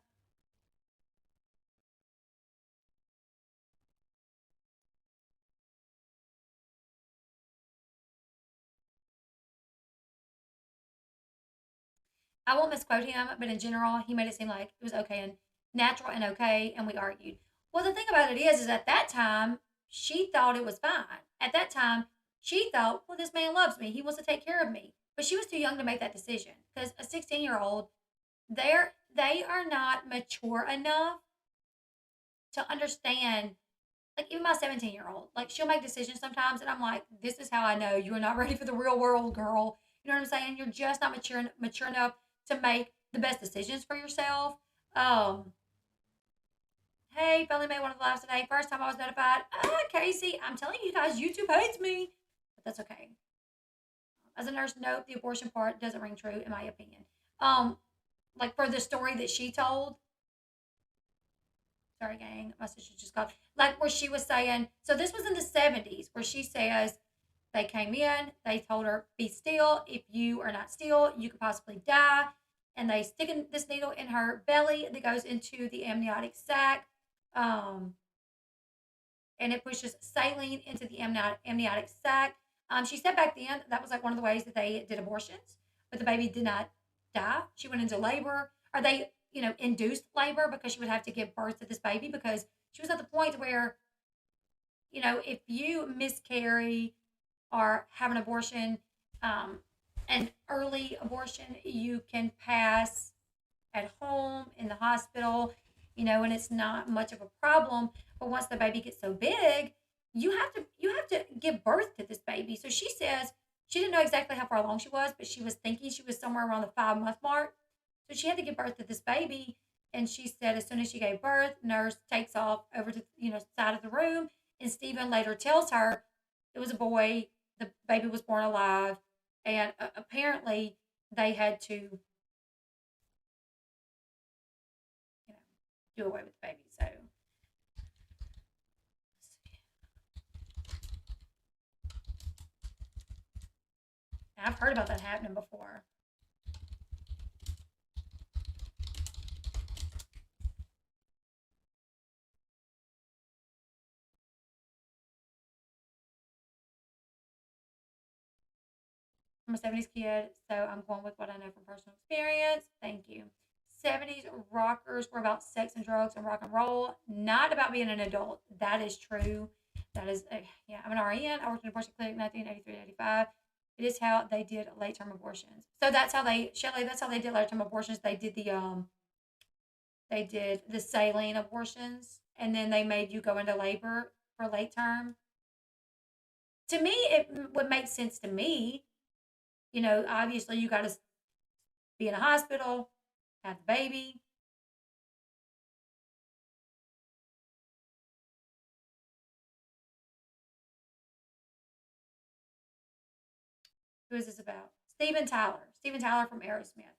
I won't misquote him, but in general, he made it seem like it was okay and natural and okay, and we argued. Well, the thing about it is at that time, she thought it was fine. At that time, she thought, well, this man loves me. He wants to take care of me. But she was too young to make that decision because a 16-year-old, they are not mature enough to understand. Like even my 17-year-old, like she'll make decisions sometimes, and I'm like, this is how I know you are not ready for the real world, girl. You know what I'm saying? You're just not mature enough to make the best decisions for yourself. Um, hey, finally made one of the lives today. First time I was notified. Casey, I'm telling you guys, YouTube hates me. But that's okay. As a nurse, nope, the abortion part doesn't ring true, in my opinion. Um, like for the story that she told, sorry, gang, my sister just called. Like where she was saying, so this was in the 70s, where she says they came in, they told her, be still. If you are not still, you could possibly die. And they stick this needle in her belly that goes into the amniotic sac. Um, and it pushes saline into the amniotic sac. She said back then that was like one of the ways that they did abortions, but the baby did not die. She went into labor, or they, induced labor because she would have to give birth to this baby because she was at the point where, if you miscarry or have an abortion, um, an early abortion, you can pass at home, in the hospital, and it's not much of a problem. But once the baby gets so big, you have to give birth to this baby. So she says she didn't know exactly how far along she was, but she was thinking she was somewhere around the 5 month mark. So she had to give birth to this baby. And she said as soon as she gave birth, nurse takes off over to side of the room, and Stephen later tells her it was a boy. The baby was born alive, and apparently they had to do away with the baby. So I've heard about that happening before. I'm a 70s kid, so I'm going with what I know from personal experience. Thank you. 70s rockers were about sex and drugs and rock and roll, not about being an adult. That is true. That is, yeah, I'm an RN. I worked in an abortion clinic 1983 to 85. It is how they did late term abortions. So that's how they, Shelly, that's how they did late term abortions. They did the saline abortions, and then they made you go into labor for late term. To me, it would make sense to me. Obviously you got to be in a hospital, have the baby. Who is this about? Steven Tyler. Steven Tyler from Aerosmith.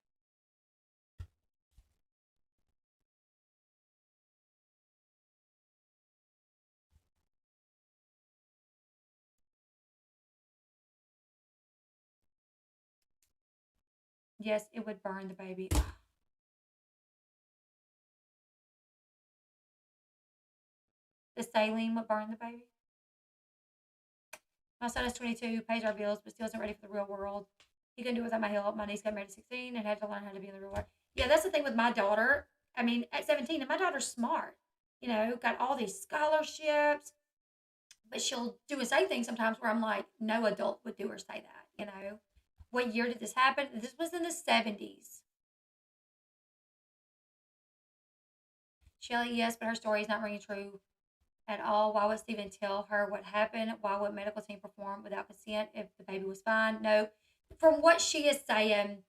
Yes, it would burn the baby. The saline would burn the baby. My son is 22, pays our bills, but still isn't ready for the real world. He couldn't do it without my help. My niece got married at 16 and had to learn how to be in the real world. Yeah, that's the thing with my daughter. I mean, at 17, and my daughter's smart, got all these scholarships, but she'll do and say things sometimes where I'm like, no adult would do or say that. What year did this happen? This was in the 70s. Shelly, yes, but her story is not ringing true at all. Why would Stephen tell her what happened? Why would medical team perform without consent if the baby was fine? No. From what she is saying,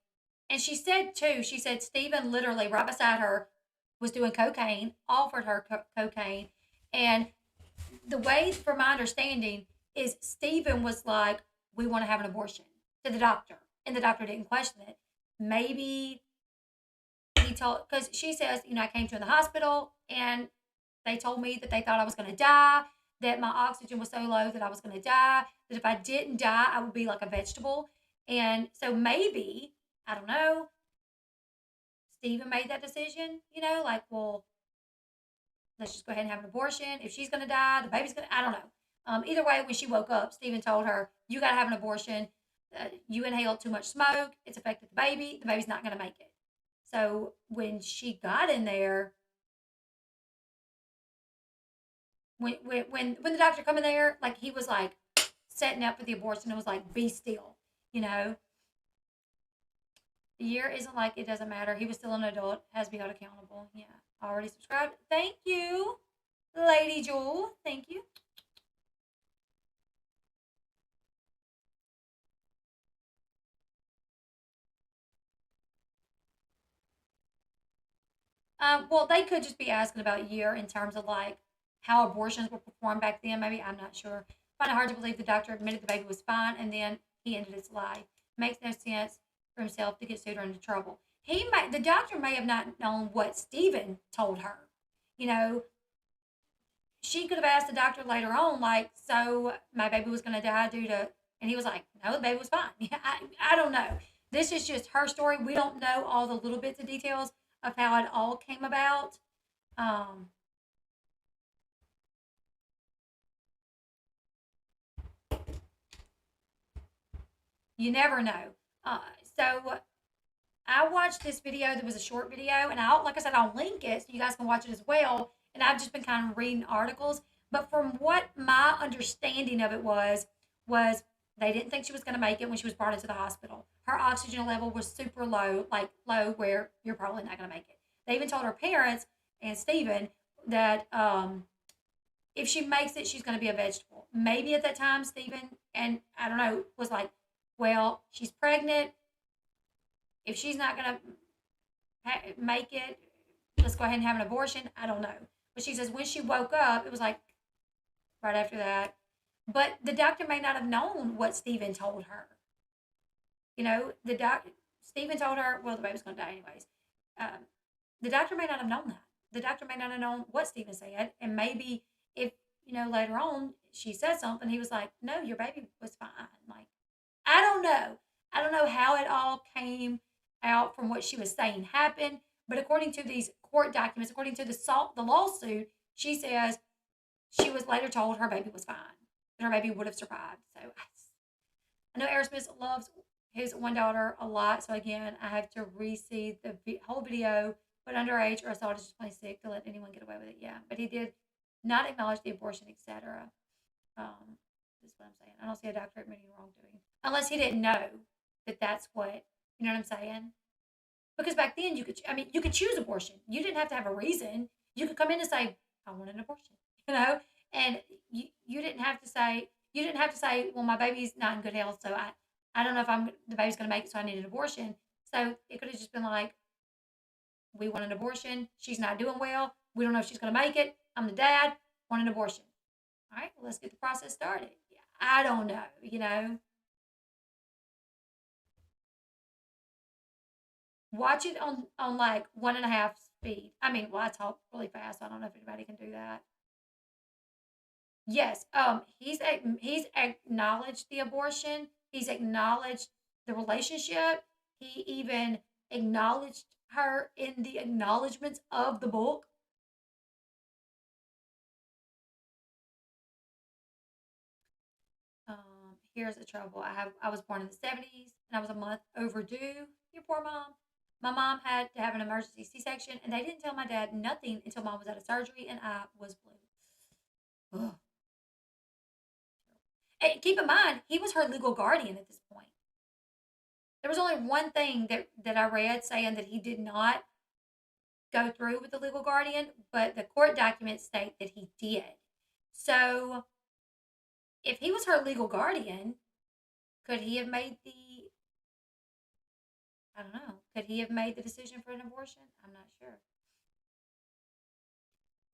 and she said too, she said Stephen literally right beside her was doing cocaine, offered her cocaine. And the way, from my understanding, is Stephen was like, we want to have an abortion to the doctor. And the doctor didn't question it. Maybe he told, because she says, I came to in the hospital and they told me that they thought I was going to die, that my oxygen was so low that I was going to die, that if I didn't die, I would be like a vegetable. And so maybe, I don't know, Stephen made that decision, like, well, let's just go ahead and have an abortion. If she's going to die, the baby's going to, I don't know. Either way, when she woke up, Stephen told her, you got to have an abortion. You inhaled too much smoke. It's affected the baby. The baby's not going to make it. So when she got in there, when the doctor come in there, like he was like setting up for the abortion, it was like, be still, you know. The year isn't like it doesn't matter. He was still an adult, has to be held accountable. Yeah. Already subscribed. Thank you, Lady Jewel. Thank you. Well, they could just be asking about year in terms of like how abortions were performed back then. Maybe I'm not sure. Find it hard to believe the doctor admitted the baby was fine and then he ended its life. Makes no sense for himself to get sued or into trouble. The doctor may have not known what Stephen told her. You know, she could have asked the doctor later on, like, so my baby was going to die due to, and he was like, no, the baby was fine. I don't know. This is just her story. We don't know all the little bits of details of how it all came about. Um, you never know. So I watched this video. There was a short video, and like I said, I'll link it so you guys can watch it as well. And I've just been kind of reading articles, but from what my understanding of it was they didn't think she was going to make it when she was brought into the hospital. Her oxygen level was super low, like low where you're probably not going to make it. They even told her parents and Stephen that if she makes it, she's going to be a vegetable. Maybe at that time, Stephen, and I don't know, was like, well, she's pregnant. If she's not going to make it, let's go ahead and have an abortion. I don't know. But she says when she woke up, it was like right after that. But the doctor may not have known what Stephen told her. Stephen told her, well, the baby's going to die anyways. Um, the doctor may not have known that. The doctor may not have known what Stephen said. And maybe if, later on she said something, he was like, no, your baby was fine. Like, I don't know. I don't know how it all came out from what she was saying happened. But according to these court documents, according to the lawsuit, she says she was later told her baby was fine and her baby would have survived. So I know Aerosmith loves his one daughter a lot. So again, I have to re-see the whole video, but underage or assault is just plain sick to let anyone get away with it. Yeah, but he did not acknowledge the abortion, etc. This is what I'm saying. I don't see a doctor admitting wrongdoing unless he didn't know that that's what you know what I'm saying. Because back then you could choose abortion. You didn't have to have a reason. You could come in and say, I want an abortion, you know? And you didn't have to say, well, my baby's not in good health, so I don't know if the baby's gonna make it, so I need an abortion. So it could have just been like, we want an abortion, she's not doing well, we don't know if she's gonna make it, I'm the dad, want an abortion. All right, well, let's get the process started. Yeah, I don't know. Watch it on like 1.5 speed. I mean, well, I talk really fast. So I don't know if anybody can do that. Yes. He's acknowledged the abortion. He's acknowledged the relationship. He even acknowledged her in the acknowledgments of the book. Here's the trouble. I was born in the 70s and I was a month overdue. Your poor mom. My mom had to have an emergency C-section and they didn't tell my dad nothing until mom was out of surgery and I was blue. Ugh. And keep in mind, he was her legal guardian at this point. There was only one thing that I read saying that he did not go through with the legal guardian, but the court documents state that he did. So if he was her legal guardian, could he have made I don't know, could he have made the decision for an abortion? I'm not sure.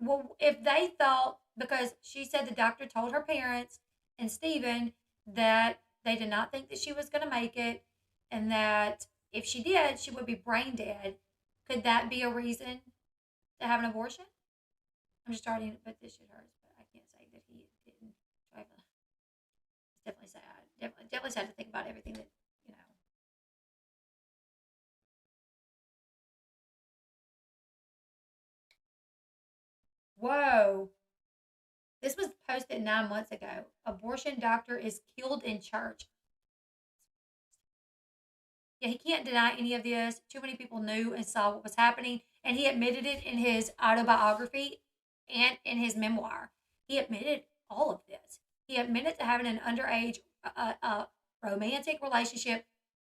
Well, if they thought, because she said the doctor told her parents and Stephen that they did not think that she was going to make it and that if she did, she would be brain dead, could that be a reason to have an abortion? I'm just starting to put this shit hurts, but I can't say that he didn't try to. It's definitely sad. Definitely sad to think about everything that, you know. Whoa. This was posted 9 months ago. Abortion doctor is killed in church. Yeah, he can't deny any of this. Too many people knew and saw what was happening, and he admitted it in his autobiography and in his memoir. He admitted all of this. He admitted to having an underage romantic relationship.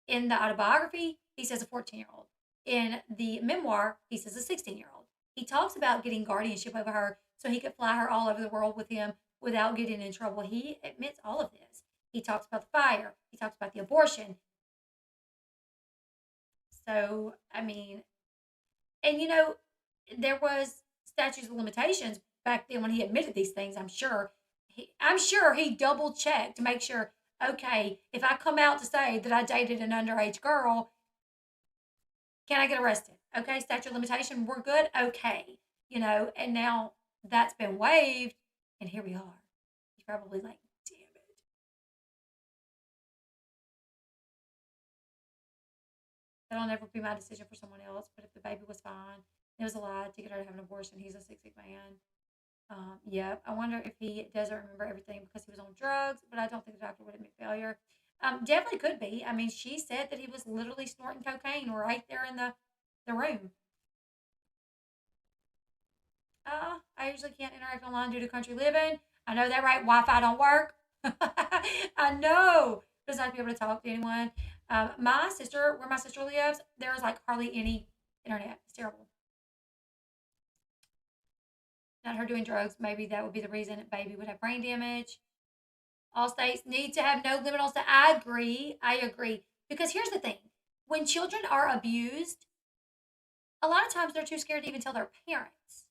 In the autobiography, he says a 14-year-old. In the memoir, he says a 16-year-old. He talks about getting guardianship over her so he could fly her all over the world with him without getting in trouble. He admits all of this. He talks about the fire. He talks about the abortion. So, I mean, and there was statutes of limitations back then when he admitted these things. I'm sure he double checked to make sure. Okay, if I come out to say that I dated an underage girl, can I get arrested? Okay, statute of limitation, we're good. Okay, and now that's been waived, and here we are. He's probably like, damn it. That'll never be my decision for someone else. But if the baby was fine, it was a lie to get her to have an abortion. He's a sick man. Yeah, I wonder if he doesn't remember everything because he was on drugs, but I don't think the doctor would admit failure. Definitely could be. I mean, she said that he was literally snorting cocaine right there in the room. I usually can't interact online due to country living. I know that, right? Wi-Fi don't work. I know. Does not be able to talk to anyone. My sister, where my sister lives, there is like hardly any internet. It's terrible. Not her doing drugs. Maybe that would be the reason baby would have brain damage. All states need to have no limit on. I agree. I agree. Because here's the thing: when children are abused, a lot of times they're too scared to even tell their parents,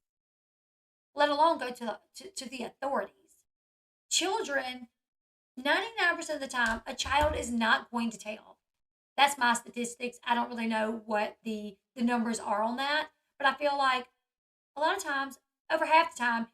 let alone go to the authorities. Children, 99% of the time, a child is not going to tell. That's my statistics. I don't really know what the numbers are on that, but I feel like a lot of times, over half the time,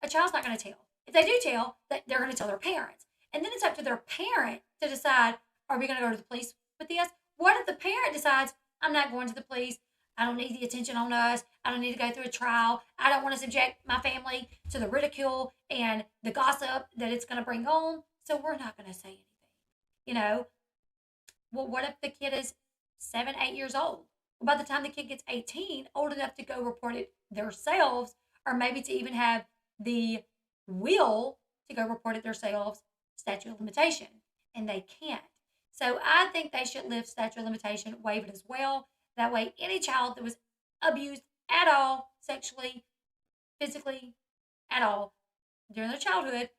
a child's not going to tell. If they do tell, they're going to tell their parents. And then it's up to their parent to decide, are we going to go to the police with this? What if the parent decides, I'm not going to the police? I don't need the attention on us. I don't need to go through a trial. I don't want to subject my family to the ridicule and the gossip that it's going to bring on. So we're not going to say anything. You know, well, what if the kid is 7, 8 years old? Well, by the time the kid gets 18, old enough to go report it themselves, or maybe to even have the will to go report it themselves, statute of limitation, and they can't. So I think they should lift statute of limitation, waive it as well. That way, any child that was abused at all, sexually, physically, at all, during their childhood,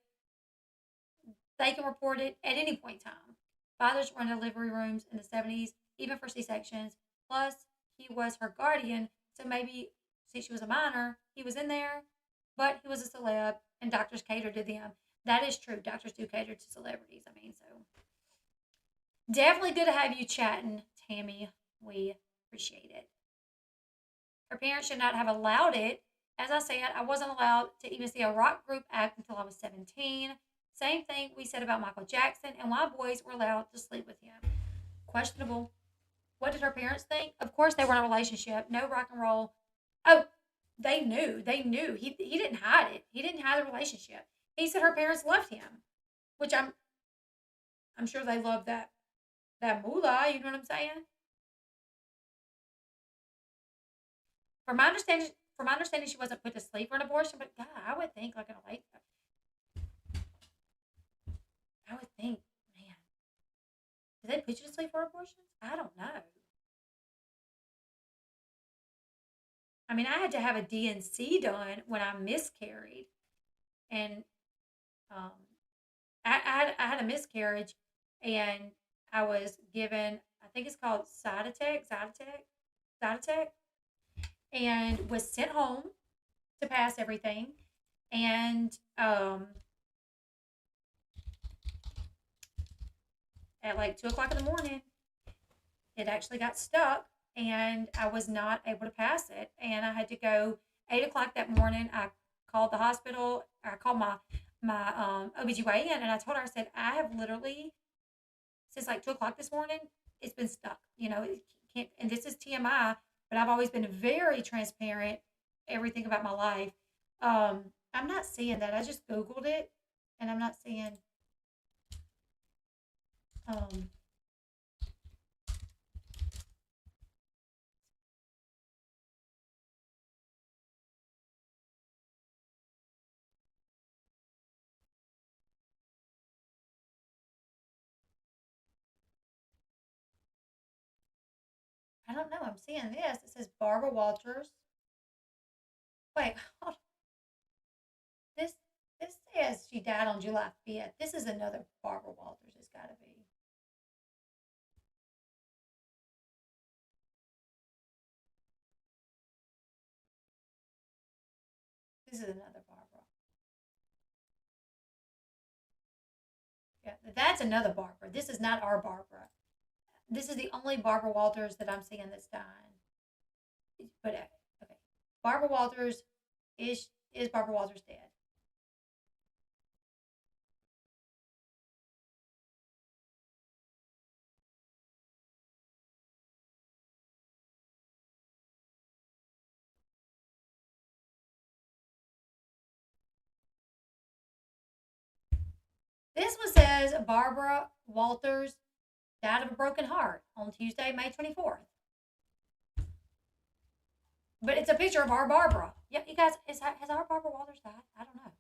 they can report it at any point in time. Fathers were in delivery rooms in the 70s, even for C sections. Plus, he was her guardian, so maybe since she was a minor, he was in there, but he was a celeb, and doctors catered to them. That is true. Doctors do cater to celebrities. I mean, so definitely good to have you chatting, Tammy. We appreciate it. Her parents should not have allowed it. As I said, I wasn't allowed to even see a rock group act until I was 17. Same thing we said about Michael Jackson, and why boys were allowed to sleep with him. Questionable. What did her parents think? Of course, they were in a relationship. No rock and roll. Oh, they knew. They knew. He didn't hide it. He didn't hide the relationship. He said her parents loved him, which I'm sure they loved that moolah. You know what I'm saying? From my understanding, she wasn't put to sleep for an abortion. But God, I would think like in a late. I would think, man, did they put you to sleep for abortions? I don't know. I mean, I had to have a DNC done when I miscarried, and um, I had a miscarriage, and I was given, I think it's called Zydatech, and was sent home to pass everything. And at like 2 o'clock in the morning, it actually got stuck, and I was not able to pass it. And I had to go 8 o'clock that morning. I called the hospital. I called my OBGYN, and I told her, I said, I have literally, since like 2 o'clock this morning, it's been stuck. It can't, and this is TMI, but I've always been very transparent, everything about my life. I'm not seeing that. I just Googled it, and I'm not seeing, um, I don't know. I'm seeing this. It says Barbara Walters. Wait, hold on. This this says she died on July 5th. This is another Barbara Walters. It's got to be. This is another Barbara. Yeah, that's another Barbara. This is not our Barbara. This is the only Barbara Walters that I'm seeing that's dying. But okay, Barbara Walters is Barbara Walters dead? This one says Barbara Walters died of a broken heart on Tuesday, May 24th. But it's a picture of our Barbara. Yeah, you guys, has our Barbara Walters died? I don't know.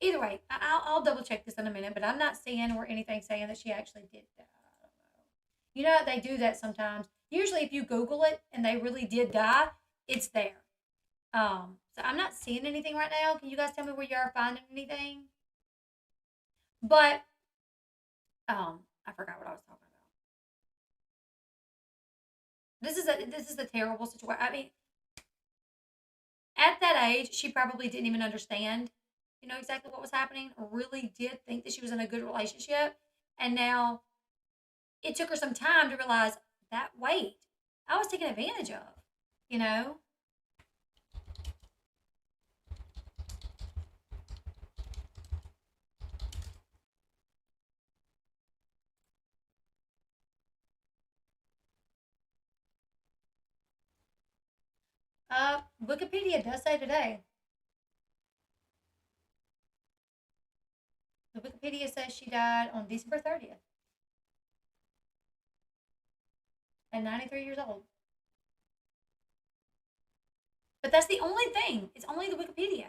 Either way, I'll double check this in a minute, but I'm not seeing or anything saying that she actually did die. I don't know. You know, they do that sometimes. Usually, if you Google it and they really did die, it's there. So I'm not seeing anything right now. Can you guys tell me where you are finding anything? But I forgot what I was talking about. This is a terrible situation. I mean, at that age, she probably didn't even understand, exactly what was happening. Really did think that she was in a good relationship, and now it took her some time to realize that wait, I was taken advantage of. You know, Wikipedia does say today. The Wikipedia says she died on December 30th at 93 years old. But that's the only thing. It's only the Wikipedia.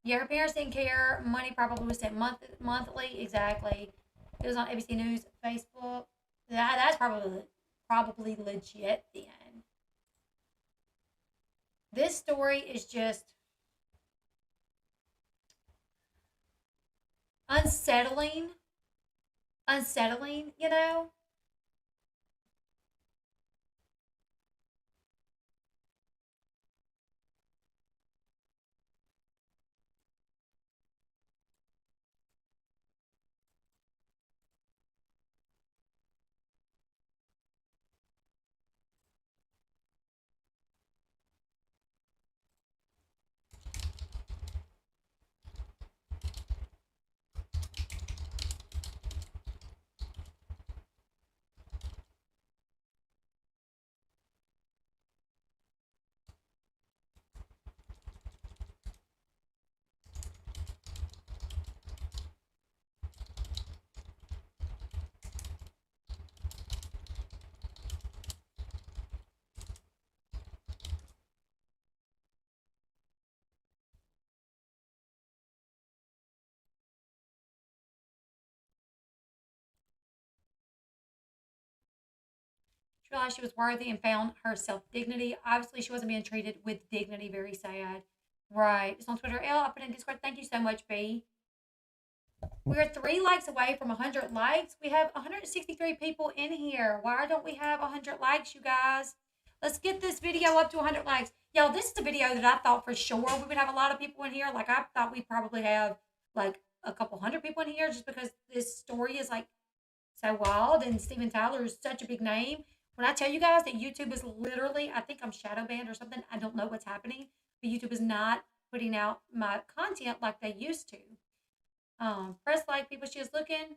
Yeah, her parents didn't care. Money probably was sent monthly. Exactly. It was on ABC News, Facebook. That's probably legit. Then this story is just unsettling. Unsettling, you know. She realized she was worthy and found her self dignity. Obviously, she wasn't being treated with dignity. Very sad. Right. It's on Twitter. L, I put in Discord. Thank you so much, B. We're 3 likes away from 100 likes. We have 163 people in here. Why don't we have 100 likes, you guys? Let's get this video up to 100 likes. Y'all, this is a video that I thought for sure we would have a lot of people in here. Like, I thought we probably have like a couple hundred people in here just because this story is like so wild and Steven Tyler is such a big name. When I tell you guys that YouTube is literally, I think I'm shadow banned or something. I don't know what's happening, but YouTube is not putting out my content like they used to. Press like people. She is looking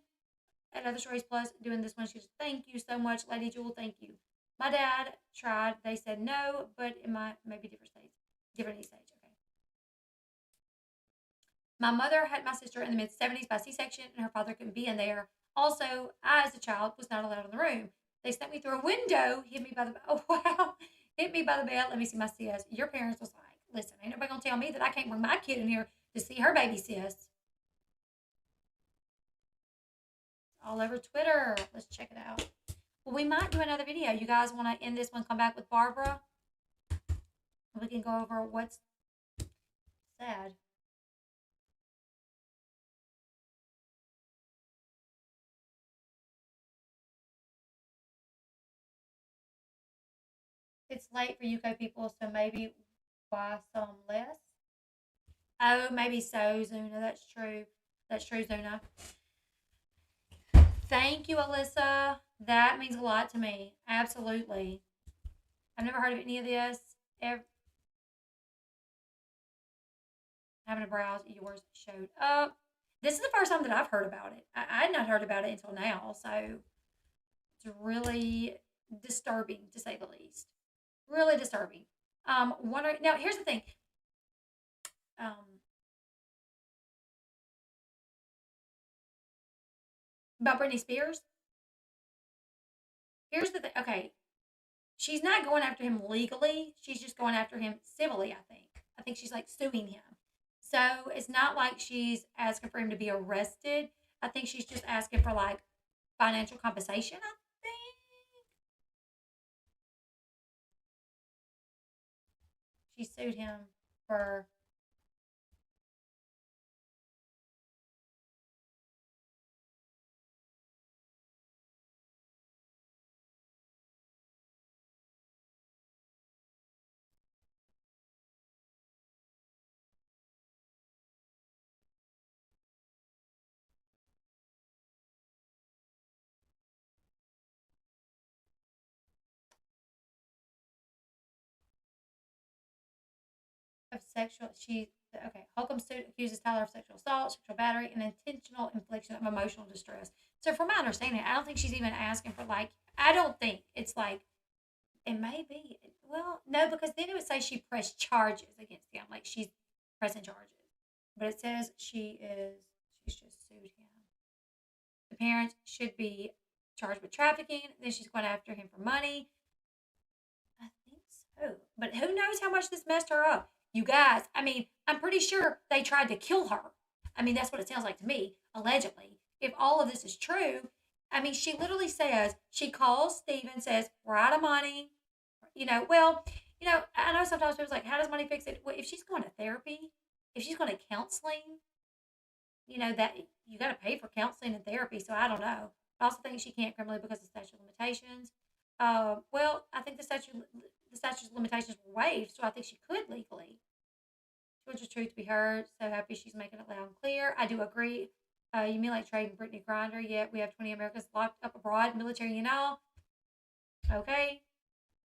at other stories plus doing this one. She's thank you so much, Lady Jewel. Thank you. My dad tried. They said no, but in my maybe different states, different age. Okay. My mother had my sister in the mid 70s by C-section, and her father couldn't be in there. Also, I as a child was not allowed in the room. They sent me through a window, hit me by the oh wow, hit me by the bed. Let me see my sis. Your parents was like, listen, ain't nobody gonna tell me that I can't bring my kid in here to see her baby sis. All over Twitter. Let's check it out. Well, we might do another video. You guys want to end this one, come back with Barbara? We can go over what's sad. It's late for UK people, so maybe buy some less. Oh, maybe so, Zuna. That's true. That's true, Zuna. Thank you, Alyssa. That means a lot to me. Absolutely. I've never heard of any of this. Ever, having to browse, yours showed up. This is the first time that I've heard about it. I had not heard about it until now, so it's really disturbing to say the least. Really disturbing. Now here's the thing. Um, about Britney Spears. Here's the thing. Okay, she's not going after him legally. She's just going after him civilly, I think. I think she's like suing him. So it's not like she's asking for him to be arrested. I think she's just asking for like financial compensation, I think. She sued him for of sexual she okay, Holcomb suit accuses Tyler of sexual assault, sexual battery, and intentional infliction of emotional distress. So from my understanding, I don't think she's even asking for like I don't think it's like it may be. Well, no, because then it would say she pressed charges against him, like she's pressing charges. But it says she's just sued him. The parents should be charged with trafficking. Then she's going after him for money. I think so. But who knows how much this messed her up? You guys, I mean, I'm pretty sure they tried to kill her. I mean, that's what it sounds like to me, allegedly. If all of this is true, I mean, she literally says, she calls Steven, says, we're out of money. Well, I know sometimes people's like, how does money fix it? Well, if she's going to therapy, if she's going to counseling, that you got to pay for counseling and therapy. So I don't know. I also think she can't criminally because of statute of limitations. Well, I think the statute of limitations were waived, so I think she could legally. She wants the truth to be heard. So happy she's making it loud and clear. I do agree. You mean like trading Brittany Grinder? Yet we have 20 Americans locked up abroad, military and all. Okay.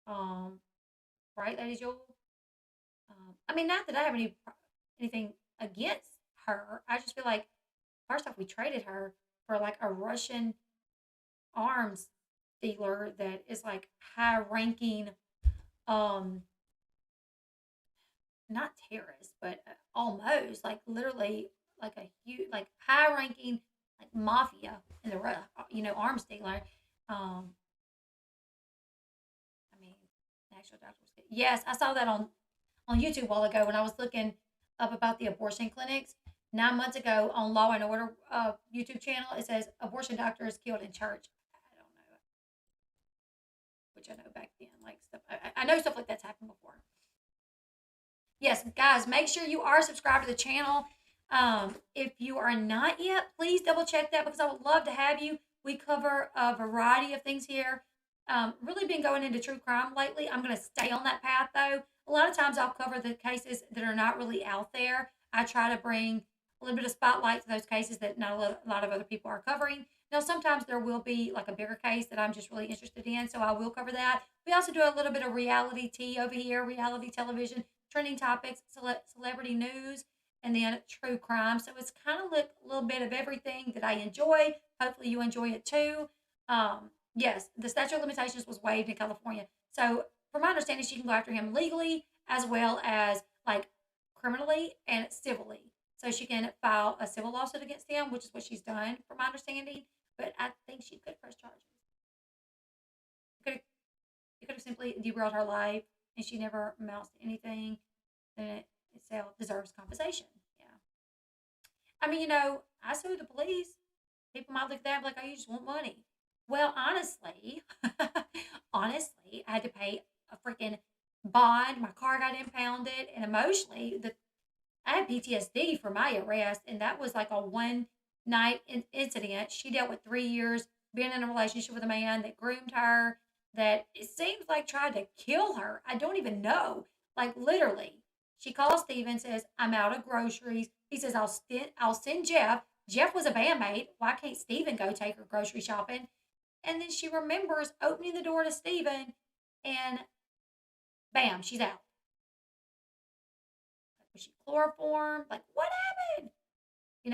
Um, right, Lady Jewel. I mean, not that I have anything against her. I just feel like first off, we traded her for like a Russian arms dealer that is like high ranking, um, not terrorist, but almost like literally like a huge, like high ranking, like mafia in the arms dealer. Um, I mean, the actual doctor was good. Yes, I saw that on YouTube a while ago when I was looking up about the abortion clinics. 9 months ago on Law and Order YouTube channel, it says abortion doctor is killed in church. I don't know, which I know back then, like stuff. I know stuff like that's happened before. Yes, guys, make sure you are subscribed to the channel. If you are not yet, please double check that because I would love to have you. We cover a variety of things here. Really been going into true crime lately. I'm going to stay on that path though. A lot of times I'll cover the cases that are not really out there. I try to bring a little bit of spotlight to those cases that not a lot of other people are covering. Now, sometimes there will be like a bigger case that I'm just really interested in, so I will cover that. We also do a little bit of reality tea over here, reality television, trending topics, celebrity news, and then true crime. So it's kind of like a little bit of everything that I enjoy. Hopefully, you enjoy it too. Yes, the statute of limitations was waived in California. So, from my understanding, she can go after him legally as well as like criminally and civilly. So she can file a civil lawsuit against him, which is what she's done, from my understanding. But I think she could press charges. It could have simply derailed her life, and she never amounts to anything. Then it itself deserves compensation. Yeah. I mean, I sue the police. People might look at that and be like, "Oh, you just want money." Well, honestly, honestly, I had to pay a freaking bond. My car got impounded, and emotionally, I had PTSD for my arrest, and that was like a one night incident. She dealt with 3 years being in a relationship with a man that groomed her. that it seems like tried to kill her. I don't even know. Like literally, she calls Steven, says, "I'm out of groceries." He says, I'll send Jeff." Jeff was a bandmate. Why can't Steven go take her grocery shopping? And then she remembers opening the door to Steven, and bam, she's out. Was she chloroformed? Like, what happened?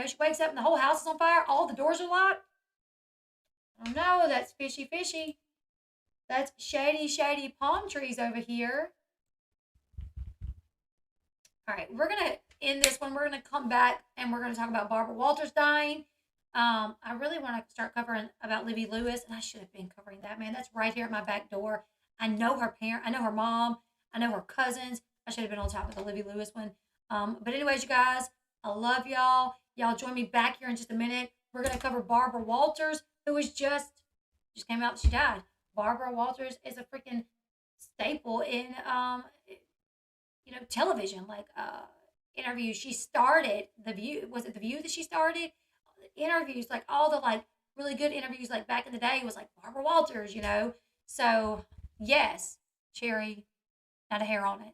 She wakes up and the whole house is on fire. All the doors are locked. I don't know. That's fishy, fishy. That's shady, shady palm trees over here. All right, we're going to end this one. We're going to come back and we're going to talk about Barbara Walters dying. I really want to start covering about Livy Lewis, and I should have been covering that, man. That's right here at my back door. I know her parent. I know her mom. I know her cousins. I should have been on top of the Livy Lewis one. But anyways, you guys, I love y'all. Y'all join me back here in just a minute. We're going to cover Barbara Walters, who was just came out. She died. Barbara Walters is a freaking staple in television, like interviews. She started The View. Was it The View that she started? Interviews, like all the like really good interviews, like back in the day, was like Barbara Walters. So yes, cherry, not a hair on it.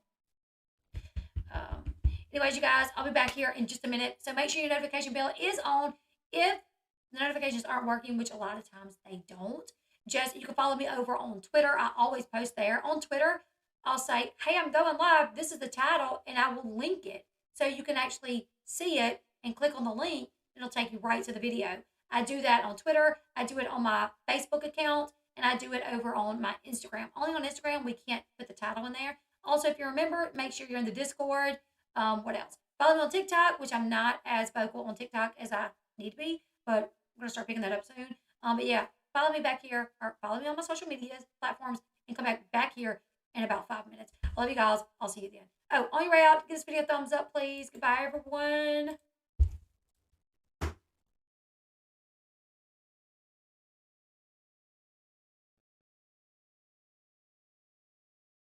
Um, Anyways, you guys, I'll be back here in just a minute. So make sure your notification bell is on. If the notifications aren't working, which a lot of times they don't, just you can follow me over on Twitter. I always post there on Twitter. I'll say, "Hey, I'm going live. This is the title," and I will link it so you can actually see it and click on the link. It'll take you right to the video. I do that on Twitter. I do it on my Facebook account, and I do it over on my Instagram. Only on Instagram we can't put the title in there. Also, if you remember, make sure you're in the Discord. What else? Follow me on TikTok, which I'm not as vocal on TikTok as I need to be, but I'm gonna start picking that up soon. But yeah, follow me back here, or follow me on my social media platforms, and come back here in about 5 minutes. I love you guys. I'll see you then. Oh, on your way out, give this video a thumbs up, please. Goodbye, everyone.